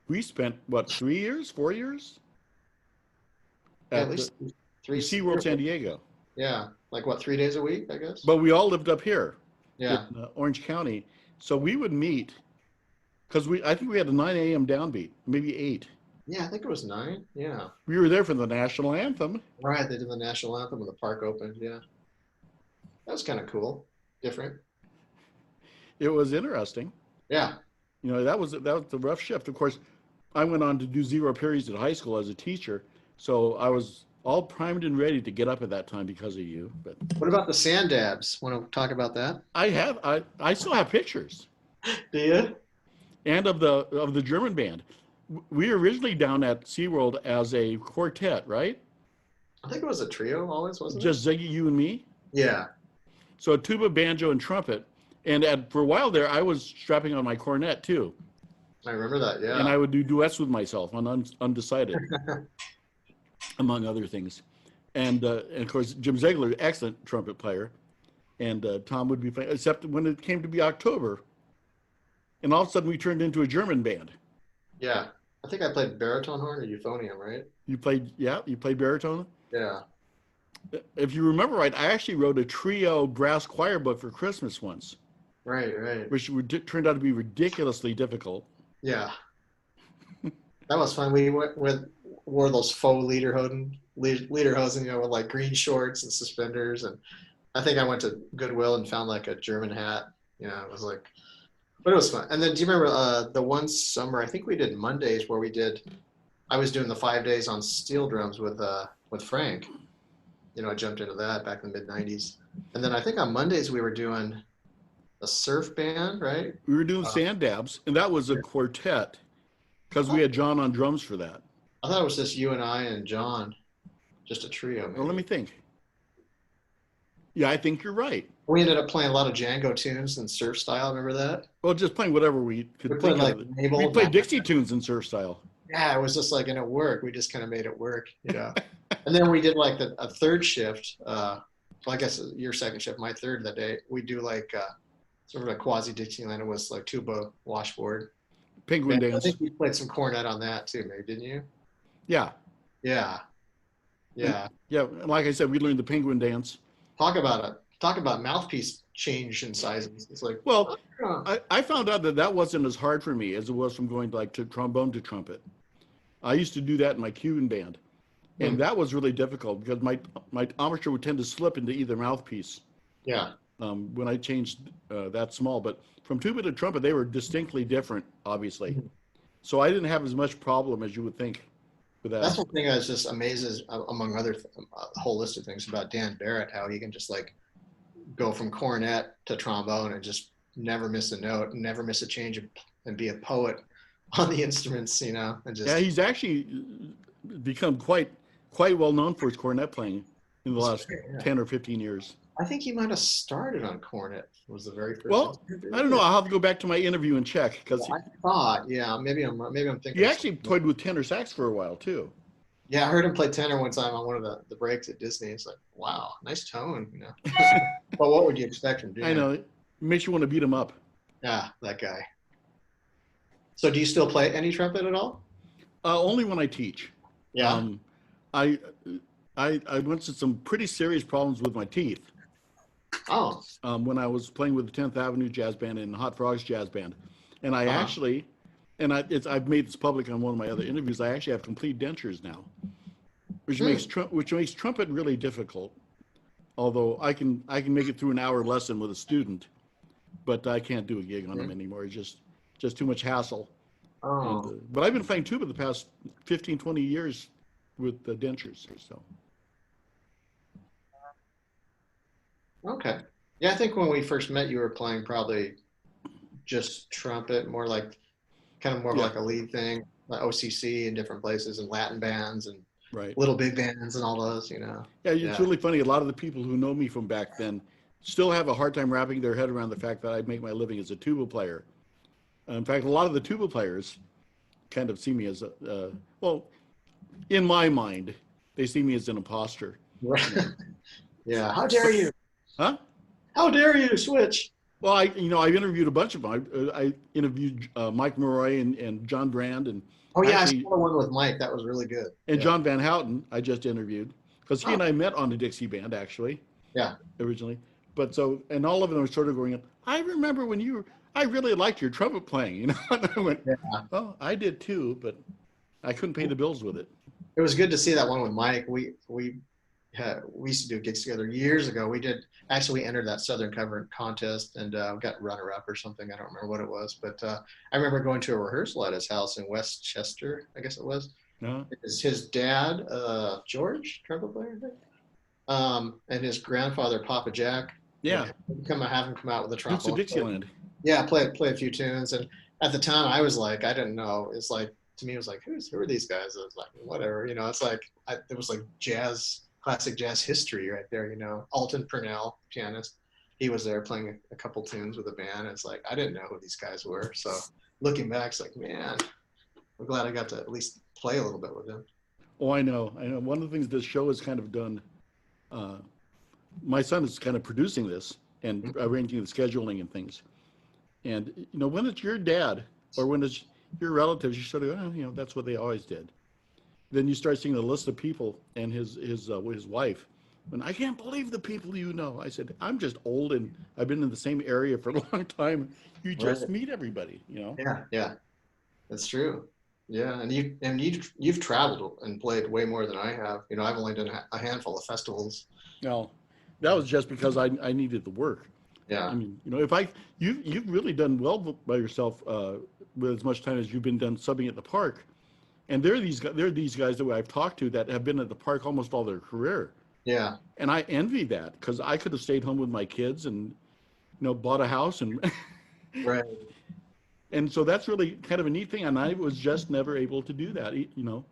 we spent, 3 years, 4 years? At least three. SeaWorld San Diego. Yeah, like 3 days a week, I guess? But we all lived up here Yeah. in Orange County. So we would meet, because I think we had a 9 a.m. downbeat, maybe 8. Yeah, I think it was 9. Yeah. We were there for the national anthem. Right, they did the national anthem when the park opened. Yeah. That was kind of cool. Different. It was interesting. Yeah. That was the rough shift. Of course, I went on to do 0 periods at high school as a teacher, so I was all primed and ready to get up at that time because of you. But what about the sand dabs? Want to talk about that? I still have pictures. Do you? And of the German band. We were originally down at SeaWorld as a quartet, right? I think it was a trio always, wasn't it? Just Ziggy, you and me. Yeah. So tuba, banjo, and trumpet. And for a while there, I was strapping on my cornet too. I remember that, yeah. And I would do duets with myself on Undecided, among other things. And of course, Jim Ziegler, excellent trumpet player. And Tom would be playing, except when it came to be October. And all of a sudden, we turned into a German band. Yeah. I think I played baritone horn or euphonium, right? You played baritone? Yeah. If you remember right, I actually wrote a trio brass choir book for Christmas once. Right. Which turned out to be ridiculously difficult. Yeah. That was fun. We wore those faux lederhosen, with like green shorts and suspenders. And I think I went to Goodwill and found like a German hat. It was like, but it was fun. And then do you remember the one summer, I think we did Mondays where I was doing the 5 days on steel drums with Frank. I jumped into that back in the mid-90s. And then I think on Mondays we were doing a surf band, right? We were doing sand dabs, and that was a quartet. because we had John on drums for that. I thought it was just you and I and John, just a trio, maybe. Well, let me think. Yeah, I think you're right. We ended up playing a lot of Django tunes in surf style. Remember that? Well, just playing whatever we could We think played like of. Mabel. We played Dixie tunes in surf style. Yeah, it was just like, and it worked. We just kind of made it work, And then we did like a third shift. Well, I guess your second shift, my third that day. We do like sort of a quasi Dixieland. It was like tuba washboard. Penguin I dance. think you played some cornet on that too, maybe, didn't you? Yeah. Yeah. Yeah. Yeah. Like I said, we learned the penguin dance. Talk about mouthpiece change in sizes. It's like, well, I found out that wasn't as hard for me as it was from going like to trombone to trumpet. I used to do that in my Cuban band, and that was really difficult because my embouchure would tend to slip into either mouthpiece. Yeah. When I changed that small, but from tuba to trumpet, they were distinctly different, obviously. So I didn't have as much problem as you would think with that. That's one thing I was just amazed, among other a whole list of things about Dan Barrett, how he can just like go from cornet to trombone and just never miss a note, never miss a change, and be a poet on the instruments, and just. Yeah, he's actually become quite well known for his cornet playing in the last 10 or 15 years. I think he might have started on cornet. Was the very first. Well, I don't know. I'll have to go back to my interview and check because I thought, maybe I'm thinking. He actually toyed with tenor sax for a while too. Yeah, I heard him play tenor one time on one of the breaks at Disney. It's like, wow, nice tone, But what would you expect from Dan? I know. It makes you want to beat him up. Yeah, that guy. So do you still play any trumpet at all? Only when I teach. Yeah. I went through some pretty serious problems with my teeth. Oh. When I was playing with the 10th Avenue Jazz Band and Hot Frogs Jazz Band. And I actually, and I've made this public on one of my other interviews, I actually have complete dentures now, which makes trumpet really difficult. Although I can make it through an hour lesson with a student, but I can't do a gig on them anymore. It's just too much hassle. Oh. And, but I've been playing tuba the past 15, 20 years with the dentures. So. Okay. Yeah, I think when we first met, you were playing probably just trumpet, more like like a lead thing, like OCC in different places and Latin bands and little big bands and all those, Yeah, it's really funny. A lot of the people who know me from back then still have a hard time wrapping their head around the fact that I make my living as a tuba player. In fact, a lot of the tuba players kind of see me as in my mind, they see me as an imposter. Right. Yeah. How dare you? Huh? How dare you switch? Well, I've interviewed a bunch of them. I interviewed Mike Murray and John Brand and. Oh yeah, I saw one with Mike. That was really good. And John Van Houten, I just interviewed because he and I met on the Dixie Band actually. Yeah. Originally, but and all of them are sort of going. I remember when I really liked your trumpet playing. And I went, oh, I did too, but I couldn't pay the bills with it. It was good to see that one with Mike. We used to do gigs together years ago. We entered that Southern Cover contest and got runner-up or something. I don't remember what it was, but I remember going to a rehearsal at his house in Westchester, I guess it was. His dad, George, trumpet player, I think, and his grandfather, Papa Jack. Yeah. Have him come out with a trombone. It's a Dixieland. Yeah, play a few tunes, and at the time I was like, I didn't know. It's like, to me, it was like, who are these guys? It was like, whatever, it's like it was like classic jazz history right there, Alton Purnell, pianist. He was there playing a couple tunes with a band. It's like, I didn't know who these guys were. So looking back, it's like, man, I'm glad I got to at least play a little bit with them. Oh, I know. One of the things this show has kind of done, my son is kind of producing this and arranging the scheduling and things. And, when it's your dad or when it's your relatives, you sort of, that's what they always did. Then you start seeing the list of people and his wife. And I can't believe the people you know. I said, I'm just old and I've been in the same area for a long time. You just meet everybody, Yeah, that's true. Yeah, and you've traveled and played way more than I have. I've only done a handful of festivals. No, that was just because I needed the work. Yeah. I mean, you've really done well by yourself with as much time as you've been done subbing at the park. And there are these guys that I've talked to that have been at the park almost all their career. Yeah. And I envy that because I could have stayed home with my kids and, bought a house and. Right. And so that's really kind of a neat thing. And I was just never able to do that, you know.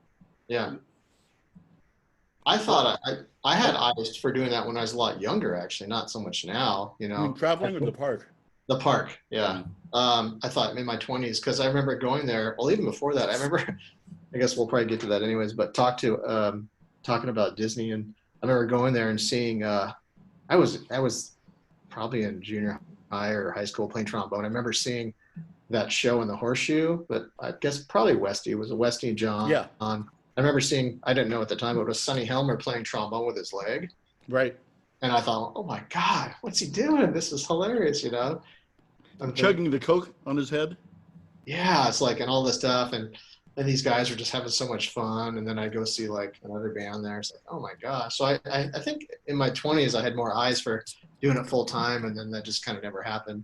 Yeah. I So, thought I had eyes for doing that when I was a lot younger, actually, not so much now, you you mean know. traveling or the park? The park, yeah. Yeah. I thought in my 20s, because I remember going there. Well, even before that, I remember. I guess we'll probably get to that anyways. But talking about Disney, and I remember going there and seeing. I was probably in junior high or high school playing trombone. I remember seeing that show in the Horseshoe, but I guess probably Westy. It was a Westy and John. Yeah. I remember seeing. I didn't know at the time, but it was Sonny Helmer playing trombone with his leg, Right. and I thought, oh my God, what's he doing? This is hilarious, you know. I'm thinking, Chugging the Coke on his head. yeah, it's like and all this stuff and these guys were just having so much fun. And then I go see like another band there. It's like, oh my gosh. So I think in my 20s I had more eyes for doing it full time, and then that just kind of never happened,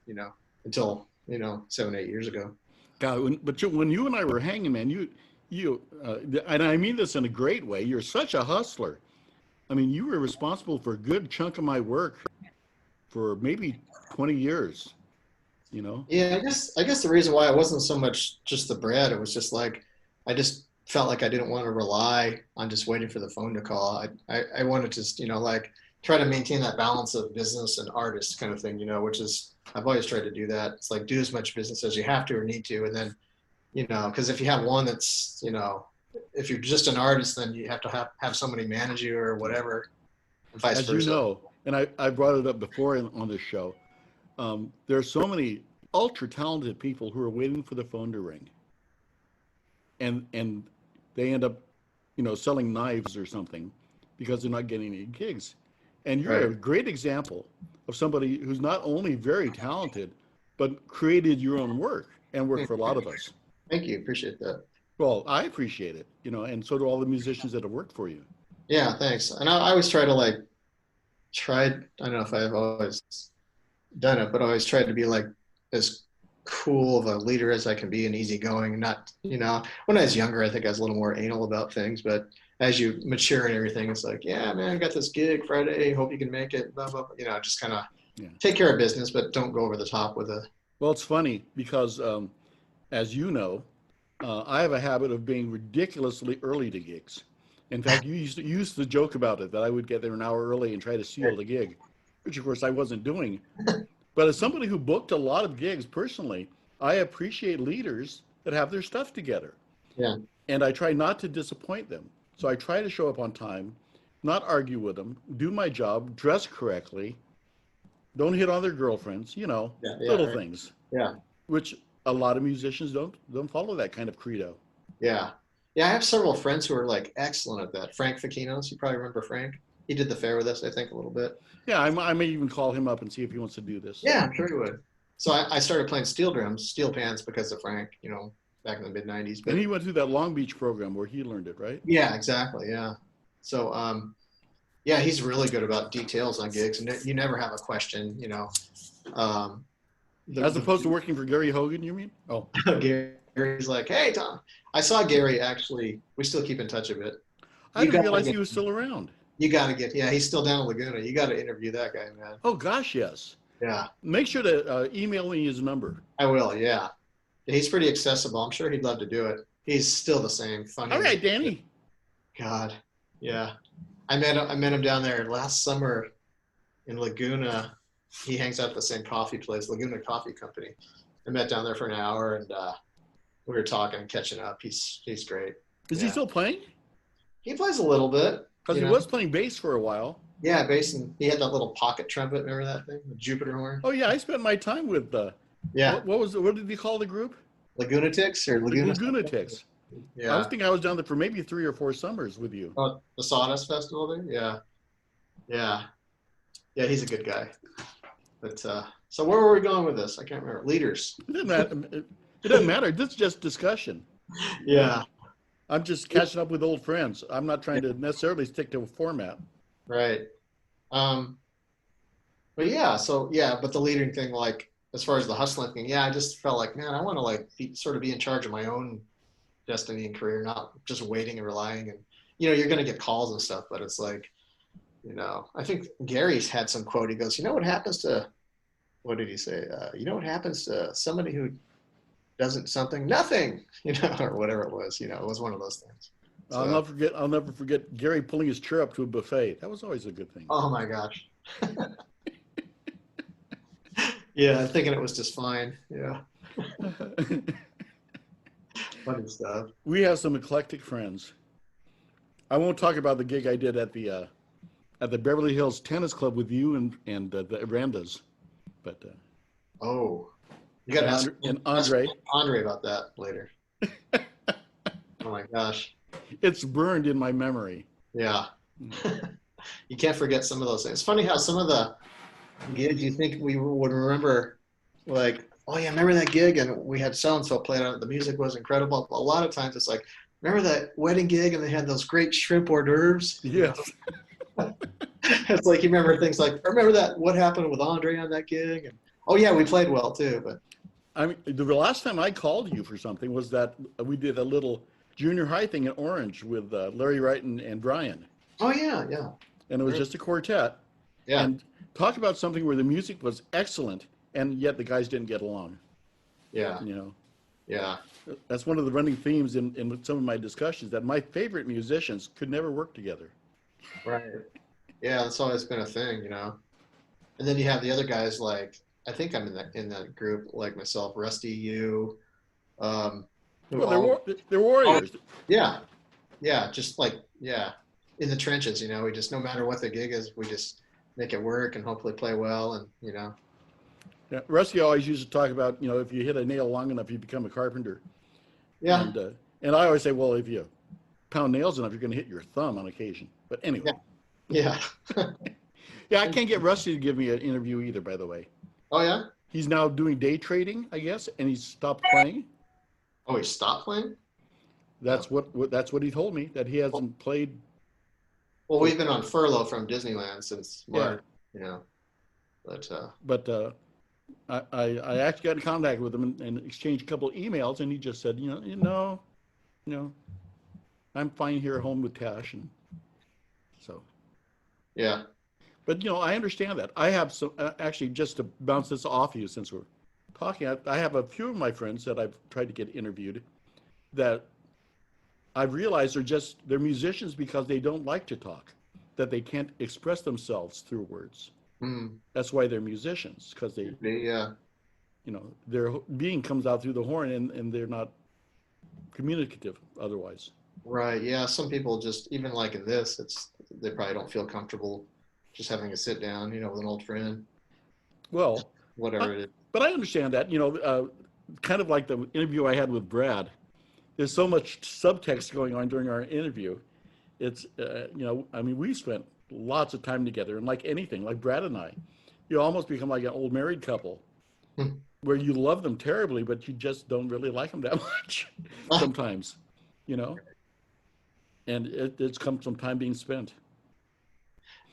you know, until 7-8 years ago. God, when you and I were hanging, man, and I mean this in a great way. You're such a hustler. I mean, you were responsible for a good chunk of my work for maybe 20 years. You know. Yeah, I guess the reason why it wasn't so much just the bread, it was just like I just felt like I didn't want to rely on just waiting for the phone to call. I wanted to like try to maintain that balance of business and artist kind of thing, which is I've always tried to do that. It's like do as much business as you have to or need to, and then because if you have one that's if you're just an artist, then you have to have somebody manage you or whatever, and vice As you versa. know, and I brought it up before on this show, there are so many ultra talented people who are waiting for the phone to ring, and they end up, selling knives or something because they're not getting any gigs. And you're Right. a great example of somebody who's not only very talented, but created your own work and work for a lot of us. Thank you. Appreciate that. Well, I appreciate it, and so do all the musicians that have worked for you. Yeah, thanks. And I always try to like tried. I don't know if I've always done it, but I always tried to be like as cool of a leader as I can be and easygoing. Not, when I was younger, I think I was a little more anal about things, but as you mature and everything, it's like, yeah, man, I got this gig Friday. Hope you can make it. Blah, blah, blah. Just kind of Yeah. take care of business, but don't go over the top with it. Well, it's funny because, as you know, I have a habit of being ridiculously early to gigs. In fact, you used to joke about it that I would get there an hour early and try to seal the gig, which of course I wasn't doing. But as somebody who booked a lot of gigs personally, I appreciate leaders that have their stuff together. Yeah. And I try not to disappoint them. So I try to show up on time, not argue with them, do my job, dress correctly, don't hit on their girlfriends, Yeah. Yeah. little Right. things, Yeah. which a lot of musicians don't follow that kind of credo. Yeah. Yeah. I have several friends who are like excellent at that. Frank Fakinos, you probably remember Frank. He did the fair with us, I think, a little bit. Yeah, I may even call him up and see if he wants to do this. Yeah, I'm sure he would. So I started playing steel drums, steel pans because of Frank, back in the mid 90s. And But he went through that Long Beach program where he learned it, right? yeah, exactly. Yeah. So, yeah, he's really good about details on gigs, and you never have a question, Um, As opposed to working for Gary Hogan, you mean? Oh, Gary's like, hey, Tom, I saw Gary actually. We still keep in touch a bit. I You didn't got to realize get, he was still around. you got to get, yeah, he's still down in Laguna. You got to interview that guy, man. Oh, gosh, yes. Yeah, Make sure to email me his number. I will. Yeah. He's pretty accessible. I'm sure he'd love to do it. He's still the same funny. All right, Danny. God. Yeah. I met him down there last summer in Laguna. He hangs out at the same coffee place, Laguna Coffee Company. I met down there for an hour, and we were talking and catching up. He's great. Is he Yeah. still playing? He plays a little bit. Because he was playing bass for a while. Yeah, bass, and he had that little pocket trumpet. Remember that thing, the Jupiter horn? Oh, yeah, I spent my time with, Yeah, what did he call the group? Lagunatics or The Laguna. Lagunatics. Yeah. I was thinking I was down there for maybe 3 or 4 summers with you. Oh, the Sawdust Festival there. Yeah, yeah, yeah. He's a good guy. But so where were we going with this? I can't remember. Leaders. It doesn't matter. It doesn't matter. This is just discussion. Yeah. I'm just catching up with old friends. I'm not trying to necessarily stick to a format. Right. But yeah, so yeah, but the leading thing, like as far as the hustling thing, yeah, I just felt like, man, I want to like sort of be in charge of my own destiny and career, not just waiting and relying. And you're gonna get calls and stuff, but it's like, I think Gary's had some quote. He goes, what happens to, what did he say? You know what happens to somebody who doesn't something, nothing, or whatever it was, it was one of those things. So, I'll never forget Gary pulling his chair up to a buffet. That was always a good thing. oh my gosh. Yeah, thinking it was just fine. Yeah, funny stuff. We have some eclectic friends. I won't talk about the gig I did at the Beverly Hills Tennis Club with you and the Randas, but Oh, you got to ask, and ask Andre. Andre about that later. Oh my gosh. It's burned in my memory. Yeah. You can't forget some of those things. It's funny how some of the gigs you think we would remember, like, oh yeah, remember that gig and we had so and so playing on it. The music was incredible. A lot of times it's like, remember that wedding gig and they had those great shrimp hors d'oeuvres? Yes. It's like you remember things like, remember that what happened with Andre on that gig? And oh yeah, we played well too. But I mean, the last time I called you for something was that we did a little junior high thing in Orange with Larry Wright and Brian. oh yeah, yeah, And it was just a quartet. yeah, And talk about something where the music was excellent and yet the guys didn't get along. yeah, You know, yeah. that's one of the running themes in some of my discussions, that my favorite musicians could never work together. Right. Yeah, that's always been a thing. And then you have the other guys like I think I'm in that group like myself, Rusty, you, who Well, all they're warriors. yeah, yeah, just like yeah, in the trenches. We just no matter what the gig is, we just make it work and hopefully play well and Yeah, Rusty always used to talk about, if you hit a nail long enough, you become a carpenter. yeah, And I always say, well, if you pound nails enough, you're going to hit your thumb on occasion. But anyway, yeah. yeah, I can't get Rusty to give me an interview either, by the way. Oh yeah. He's now doing day trading, I guess, and he's stopped playing. Oh, he stopped playing. That's what he told me, that he hasn't played. Well, we've been on furlough from Disneyland since March. But I actually got in contact with him and exchanged a couple of emails, and he just said, I'm fine here at home with Tash, and so. yeah, But I understand that. I have some actually, just to bounce this off you, since we're talking, I have a few of my friends that I've tried to get interviewed that I've realized they're musicians because they don't like to talk, that they can't express themselves through words. That's why they're musicians, because yeah, their being comes out through the horn, and they're not communicative otherwise. right. Yeah, some people just even like in this, they probably don't feel comfortable just having a sit down, with an old friend, Well, whatever it is. but I understand that, kind of like the interview I had with Brad. There's so much subtext going on during our interview. It's, we spent lots of time together, and like anything, like Brad and I, you almost become like an old married couple where you love them terribly, but you just don't really like them that much sometimes, and it's come some time being spent.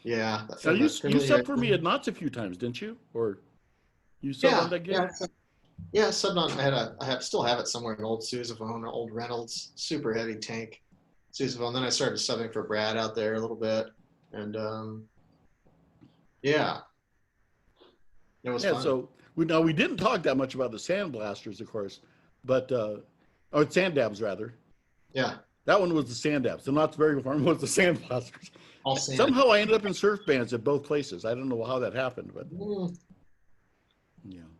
Yeah. Now, you subbed for me at Knott's a few times, didn't you? Or you subbed on that gig? Yeah, subbed on. Still have it somewhere, an old sousaphone, an old Reynolds, super heavy tank sousaphone. Then I started subbing for Brad out there a little bit, and yeah, it was fun. So we didn't talk that much about the Sandblasters, of course, but or Sanddabs rather. Yeah, that one was the Sanddabs. The Knott's Berry Farm was the Sandblasters. All sand. Somehow I ended up in surf bands at both places. I don't know how that happened, but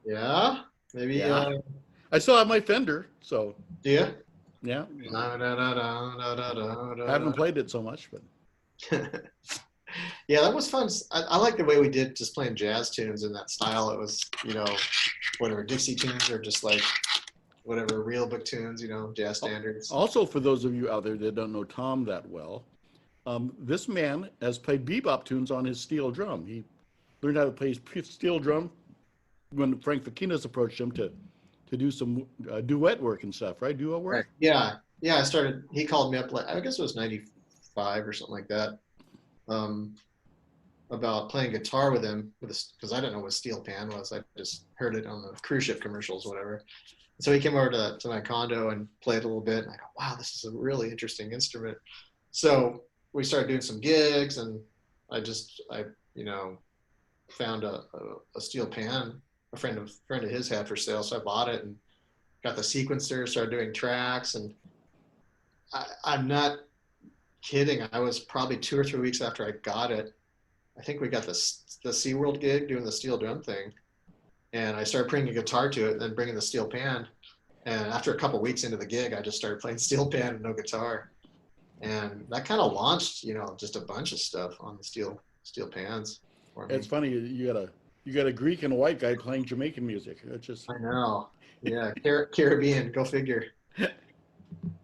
yeah, maybe. Yeah. I still have my Fender, so. Do you? Yeah. I haven't played it so much, but. Yeah, that was fun. I like the way we did just playing jazz tunes in that style. It was, whatever Dixie tunes or just like whatever real book tunes, jazz standards. Also, for those of you out there that don't know Tom that well, this man has played bebop tunes on his steel drum. He learned how to play his steel drum when Frank Fakinas approached him to do some duet work and stuff, right? Duo work? Right. Yeah. He called me up, like, I guess it was 95 or something like that, about playing guitar with him, because I didn't know what steel pan was. I just heard it on the cruise ship commercials, whatever. So he came over to my condo and played a little bit, and I go, wow, this is a really interesting instrument. So we started doing some gigs, and I found a steel pan a friend of his had for sale, so I bought it, and got the sequencer, started doing tracks, and I'm not kidding. I was probably 2 or 3 weeks after I got it. I think we got the SeaWorld gig doing the steel drum thing, and I started bringing a guitar to it, and then bringing the steel pan. And after a couple weeks into the gig, I just started playing steel pan and no guitar, and that kind of launched, just a bunch of stuff on the steel pans for me. It's funny, you got a Greek and a white guy playing Jamaican music. It's just I know, yeah, Caribbean, go figure.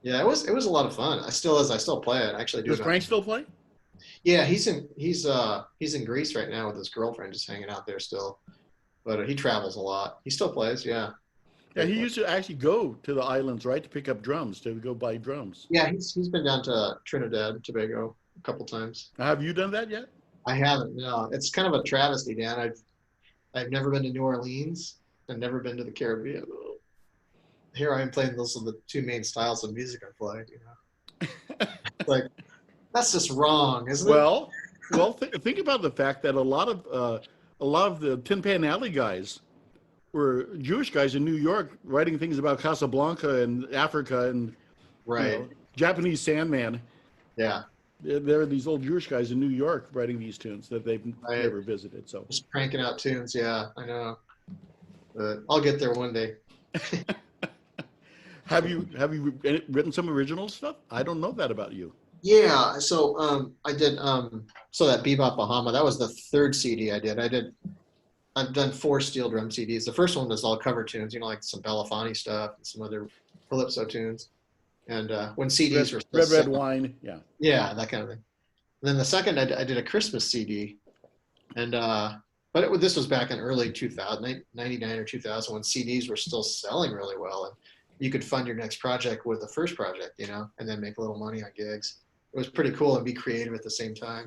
Yeah, it was a lot of fun. I still play it. I actually do. Does Frank still play? Yeah, he's in Greece right now with his girlfriend, just hanging out there still. But he travels a lot. He still plays, yeah. Yeah, he used to actually go to the islands, right, to pick up drums, to go buy drums. Yeah, he's been down to Trinidad and Tobago a couple times. Have you done that yet? I haven't. No, it's kind of a travesty, Dan. I've never been to New Orleans and never been to the Caribbean. Here I am playing those are the two main styles of music I play. Like that's just wrong, isn't it? Well, think about the fact that a lot of the Tin Pan Alley guys were Jewish guys in New York writing things about Casablanca and Africa and Right. Japanese Sandman. Yeah. There are these old Jewish guys in New York writing these tunes that they've Right. never visited. So Just cranking out tunes. Yeah, I know. But I'll get there one day. have you written some original stuff? I don't know that about you. Yeah, so I did so that Bebop Bahama, that was the third CD I did. I've done 4 steel drum CDs. The first one was all cover tunes, like some Belafonte stuff and some other Calypso tunes. And when CDs were still Red Wine, yeah. Yeah, that kind of thing. And then the second I did a Christmas CD, and this was back in early 2000, 99 or 2000, when CDs were still selling really well, and you could fund your next project with the first project, and then make a little money on gigs. It was pretty cool and be creative at the same time.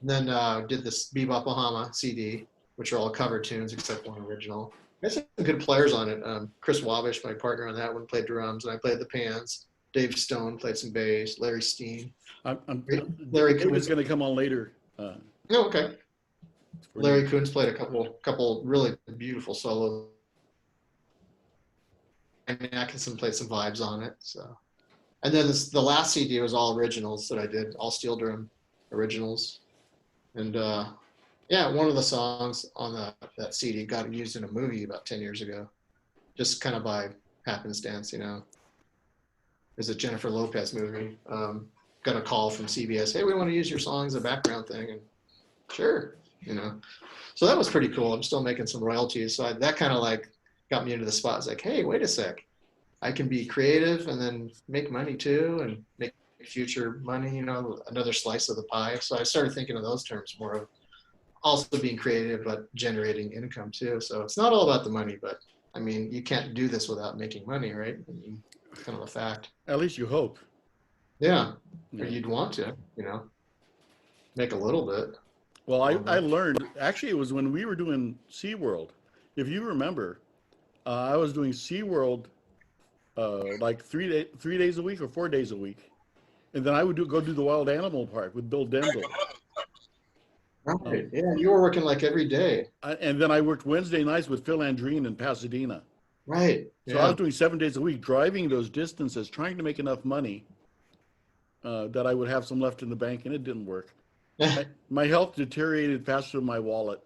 And then did this Bebop Bahama CD, which are all cover tunes except one original. I had some good players on it. Chris Wabish, my partner on that one, played drums, and I played the pans. Dave Stone played some bass. Larry Steen. Larry It was going to come on later. Oh, okay. Larry Coons played a couple really beautiful solos. And Atkinson played some vibes on it. So, and then the last CD was all originals that I did, all steel drum originals. And yeah, one of the songs on that CD got used in a movie about 10 years ago, just kind of by happenstance, There's a Jennifer Lopez movie. Got a call from CBS, hey, we want to use your song as a background thing, and sure, So that was pretty cool. I'm still making some royalties, so that kind of like got me into the spot. It's like, hey, wait a sec, I can be creative and then make money too, and make future money, another slice of the pie. So I started thinking of those terms more of also being creative, but generating income too. So it's not all about the money, but I mean, you can't do this without making money, right? I mean, it's kind of a fact. At least you hope. Yeah. Or you'd want to, make a little bit. Well, I learned, actually it was when we were doing SeaWorld. If you remember, I was doing SeaWorld like 3 days a week or 4 days a week. And then I would go do the Wild Animal Park with Bill Denzel. Right. Yeah, you were working like every day. And then I worked Wednesday nights with Phil Andreen in Pasadena. Right. So I was doing 7 days a week, driving those distances, trying to make enough money that I would have some left in the bank, and it didn't work. My health deteriorated faster than my wallet.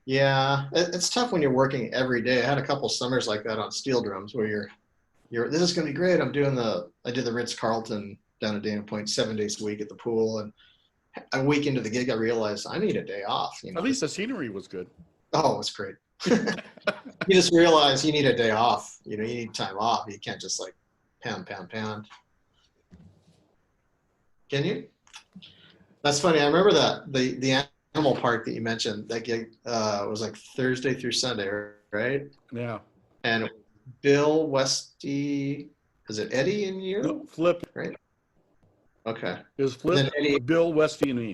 Yeah, it's tough when you're working every day. I had a couple summers like that on steel drums where this is going to be great. I did the Ritz-Carlton down at Dana Point 7 days a week at the pool, and a week into the gig, I realized I need a day off. At least the scenery was good. Oh, it was great. You just realize you need a day off. You need time off. You can't just like pound. Can you? That's funny. I remember that the animal park that you mentioned, that gig was like Thursday through Sunday, right? Yeah. And Bill Westy, is it Eddie and you? No, Flip. Right. Okay. It was Flip, Bill, Westy, and me.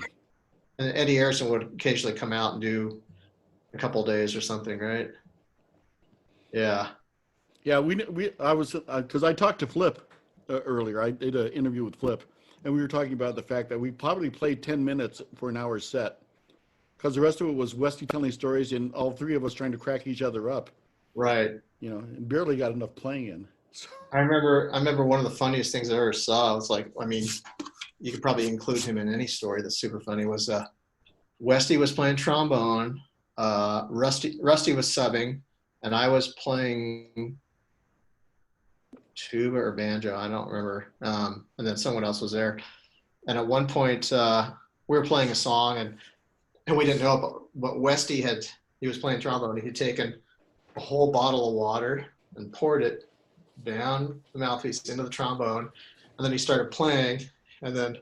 And Eddie Harrison would occasionally come out and do a couple of days or something, right? Yeah. Yeah, I was, because I talked to Flip earlier. I did an interview with Flip, and we were talking about the fact that we probably played 10 minutes for an hour set, because the rest of it was Westy telling stories and all three of us trying to crack each other up. Right. you know, and barely got enough playing in. So, I remember one of the funniest things I ever saw. It was like, I mean, you could probably include him in any story that's super funny. Was Westy was playing trombone, Rusty was subbing, and I was playing tuba or banjo. I don't remember. And then someone else was there. And at one point, we were playing a song, and we didn't know, but Westy he was playing trombone. He had taken a whole bottle of water and poured it down the mouthpiece into the trombone, and then he started playing, and then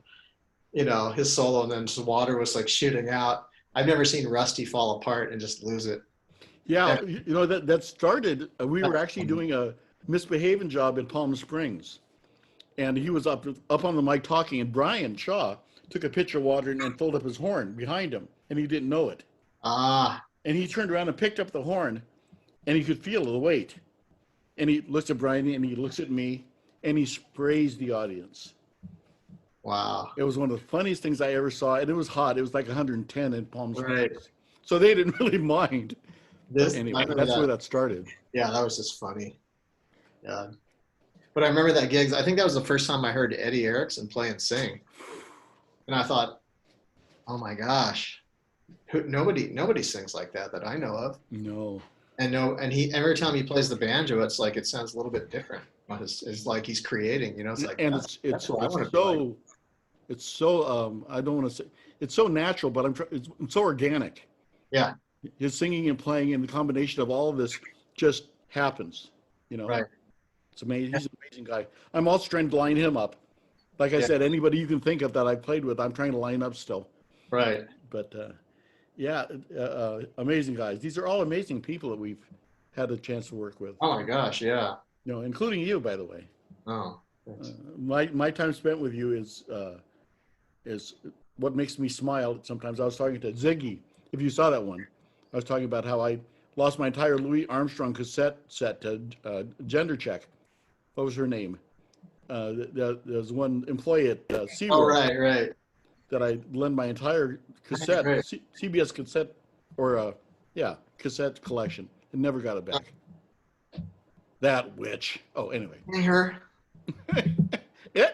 his solo, and then the water was like shooting out. I've never seen Rusty fall apart and just lose it. yeah, And, you know, that started, we were actually doing a misbehaving job in Palm Springs. And he was up on the mic talking, and Brian Shaw took a pitcher of water and filled up his horn behind him, and he didn't know it. ah, And he turned around and picked up the horn, and he could feel the weight. And he looks at Brian, and he looks at me, and he sprays the audience. wow, It was one of the funniest things I ever saw, and it was hot. It was like 110 in Palm right. Springs, so they didn't really mind. But I anyway, remember that's that. where that started. Yeah, that was just funny. Yeah, but I remember that gig. I think that was the first time I heard Eddie Erickson play and sing, and I thought, oh my gosh, nobody sings like that I know of. No, And no, and he every time he plays the banjo, it's like it sounds a little bit different. It's like he's creating. It's like and that's what I want to be like. it's so I don't want to say it's so natural, but it's so organic. Yeah, His singing and playing and the combination of all of this just happens. You know, right. it's amazing. He's an amazing guy. I'm also trying to line him up. Like I Yeah, said, anybody you can think of that I played with, I'm trying to line up still. right. But yeah, amazing guys. These are all amazing people that we've had a chance to work with. Oh my gosh, yeah. You know, including you, by the way. Oh, My time spent with you is what makes me smile. Sometimes I was talking to Ziggy. If you saw that one, I was talking about how I lost my entire Louis Armstrong cassette set to Gender Check. What was her name? There was one employee at oh, SeaWorld right. that I lent my entire cassette, Right. CBS cassette, or cassette collection, and never got it back. That witch. Oh, anyway. Her. Yeah.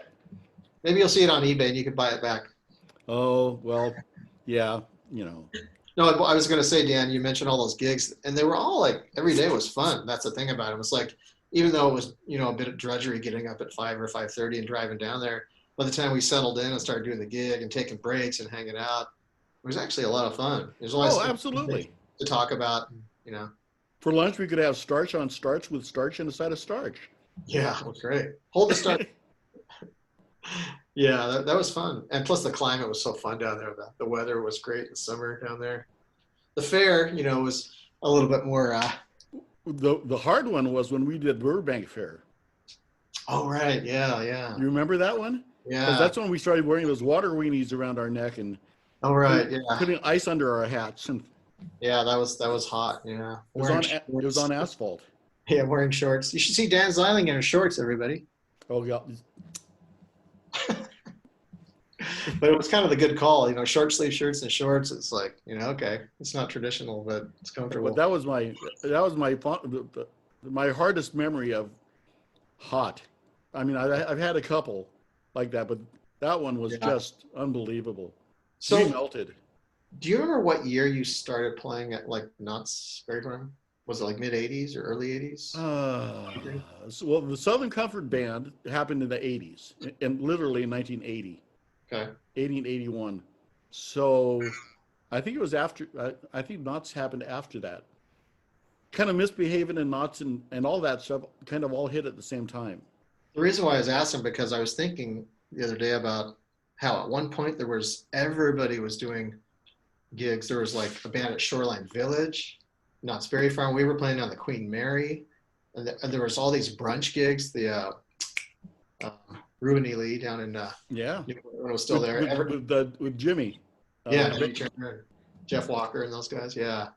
Maybe you'll see it on eBay and you can buy it back. Oh, well, yeah, you know. No, I was going to say, Dan, you mentioned all those gigs, and they were all like every day was fun. That's the thing about them. It's like even though it was a bit of drudgery getting up at 5 or 5:30 and driving down there, by the time we settled in and started doing the gig and taking breaks and hanging out, it was actually a lot of fun. There's always Oh, absolutely. to talk about, you know. For lunch, we could have starch on starch with starch and a side of starch. Yeah, it was great. Hold the start. Yeah, that was fun. And plus the climate was so fun down there. The weather was great in summer down there. The fair, was a little bit more. The hard one was when we did Burbank Fair. Oh, right. Yeah. You remember that one? Yeah. Because that's when we started wearing those water weenies around our neck and Oh, right. Yeah. putting ice under our hats. And Yeah, that was hot. Yeah. it was on asphalt. Yeah, wearing shorts. You should see Dan Zeiling in her shorts, everybody. Oh, yeah. But it was kind of the good call, short sleeve shirts and shorts. It's like, okay, it's not traditional, but it's comfortable. But that was my hardest memory of hot. I mean, I've had a couple like that, but that one was just unbelievable. So we melted. Do you remember what year you started playing at like Knott's Berry Farm? Was it like mid 80s or early 80s? Well, the Southern Comfort Band happened in the 80s, and literally in 1980. Okay. 80 and 81. So I think it was after, I think Knott's happened after that. Kind of Misbehaving and Knott's and all that stuff kind of all hit at the same time. The reason why I was asking, because I was thinking the other day about how at one point everybody was doing gigs. There was like a band at Shoreline Village, Knott's Berry Farm. We were playing on the Queen Mary. And there was all these brunch gigs. The Ruben E. Lee down in when it was still there. With Jimmy. Jimmy Turner, Jeff Walker, and those guys. Yeah,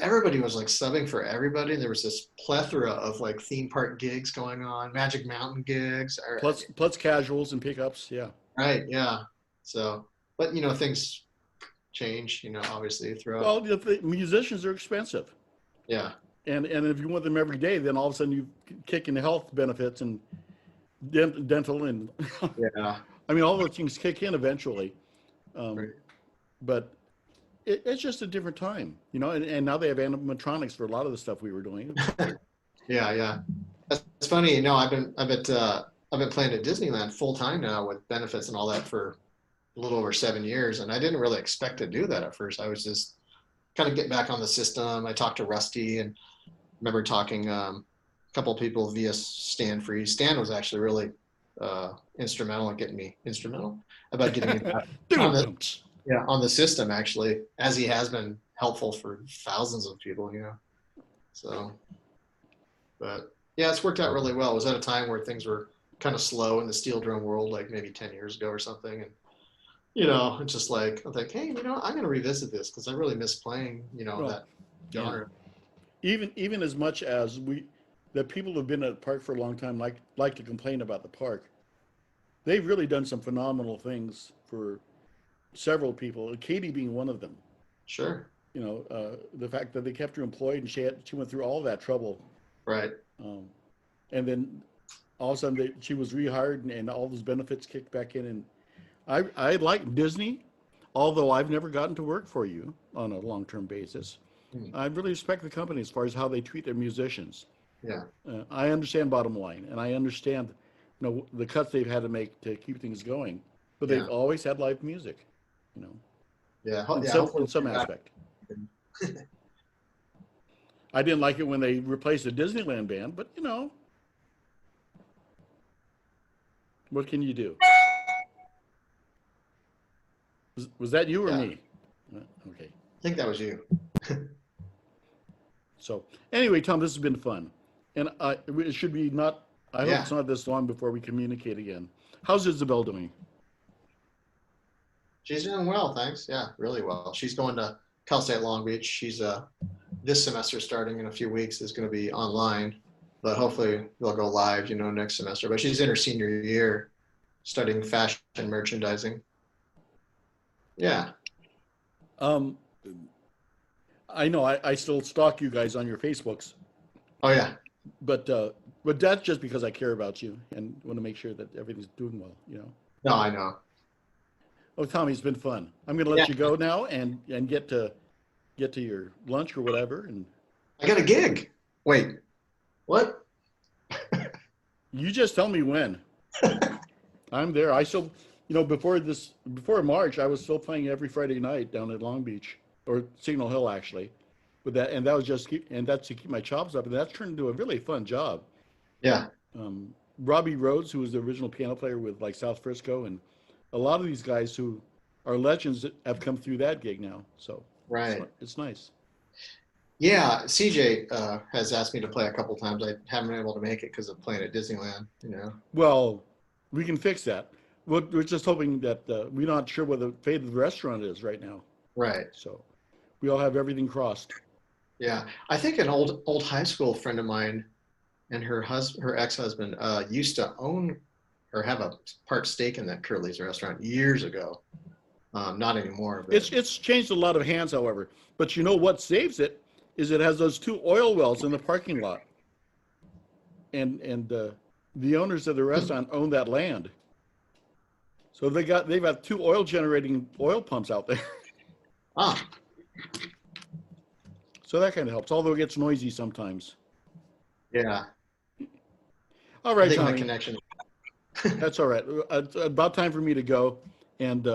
everybody was like subbing for everybody. There was this plethora of like theme park gigs going on, Magic Mountain gigs, plus casuals and pickups. Yeah. Right. Yeah. So, but things change. Obviously throughout. Well, the musicians are expensive. Yeah. And if you want them every day, then all of a sudden you kick in health benefits and dental and Yeah. I mean all those things kick in eventually. Right. But it's just a different time, you know. And now they have animatronics for a lot of the stuff we were doing. Yeah, yeah. That's funny. You know, I've been playing at Disneyland full time now with benefits and all that for a little over 7 years, and I didn't really expect to do that at first. I was just kind of getting back on the system. I talked to Rusty and remember talking a couple of people via Stan Freeze. Stan was actually really instrumental in about getting me back on the on the system actually, as he has been helpful for thousands of people, you know. So, but yeah, it's worked out really well. It was at a time where things were kind of slow in the steel drum world, like maybe 10 years ago or something, and you know, it's just like I was like, hey, you know, I'm gonna revisit this because I really miss playing, you know, Well, that genre. even as much as the people who've been at the park for a long time like to complain about the park, they've really done some phenomenal things for several people. Katie being one of them. Sure. You know, the fact that they kept her employed and she went through all that trouble, Right. and then all of a sudden she was rehired and all those benefits kicked back in. And I like Disney, although I've never gotten to work for you on a long-term basis. Hmm. I really respect the company as far as how they treat their musicians. Yeah. I understand bottom line, and I understand, you know, the cuts they've had to make to keep things going, but they've Yeah. always had live music, you know, Yeah. in Hopefully some we'll get aspect. back. I didn't like it when they replaced the Disneyland band, but you know, what can you do? Was that you or Yeah. me? Okay. I think that was you. So anyway, Tom, this has been fun, and it should be not. I hope Yeah. it's not this long before we communicate again. How's Isabel doing? She's doing well, thanks. Yeah, really well. She's going to Cal State Long Beach. She's this semester starting in a few weeks is going to be online, but hopefully they'll go live, you know, next semester. But she's in her senior year, studying fashion merchandising. Yeah. Um, I know I still stalk you guys on your Facebooks, Oh yeah. but that's just because I care about you and want to make sure that everything's doing well. You know. No, I know. Oh, Tommy, it's been fun. I'm going to Yeah. let you go now and get to your lunch or whatever. And I got a gig. Wait, what? you just tell me when. I'm there. I still, you know, before March, I was still playing every Friday night down at Long Beach or Signal Hill actually. But that was that's to keep my chops up, and that's turned into a really fun job. Yeah. Robbie Rhodes, who was the original piano player with like South Frisco, and a lot of these guys who are legends have come through that gig now. So Right. it's nice. Yeah, CJ has asked me to play a couple times. I haven't been able to make it because of playing at Disneyland, you know. Well, we can fix that. We're just hoping that we're not sure what the fate of the restaurant is right now. Right. So we all have everything crossed. Yeah. I think an old high school friend of mine and her ex-husband used to own or have a part stake in that Curly's restaurant years ago. Not anymore. But It's changed a lot of hands, however. But you know what saves it is it has those 2 oil wells in the parking lot, and the owners of the restaurant own that land, so they've got 2 oil pumps out there. ah, So that kind of helps, although it gets noisy sometimes. yeah. All I right, think my Tommy. connection. That's all right. It's about time for me to go, and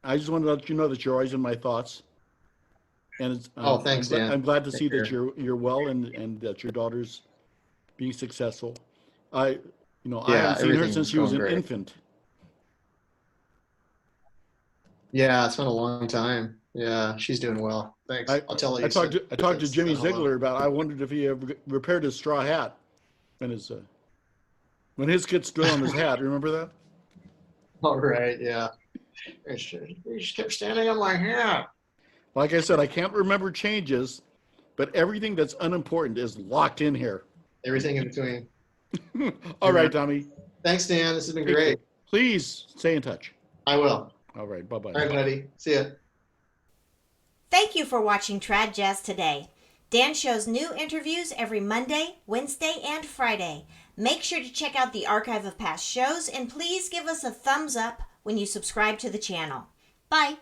I just wanted to let you know that you're always in my thoughts. And Oh, thanks, Dan. I'm glad to see Take that care. you're well and that your daughter's being successful. I Yeah, haven't seen her since everything's she was going an great. infant. Yeah, it's been a long time. Yeah, she's doing well. Thanks. I I'll tell her I you talked to Jimmy said hello. Ziegler about. I wondered if he ever repaired his straw hat when his kid stood on his hat. Remember that? All right. Yeah. You just kept standing on my hat. Like I said, I can't remember changes, but everything that's unimportant is locked in here. Everything in between. All right, Tommy. Thanks, Dan. This has been Take care. great. Please stay in touch. I will. All right. Bye-bye. All right, buddy. See ya. Thank you for watching Trad Jazz today. Dan shows new interviews every Monday, Wednesday, and Friday. Make sure to check out the archive of past shows, and please give us a thumbs up when you subscribe to the channel. Bye!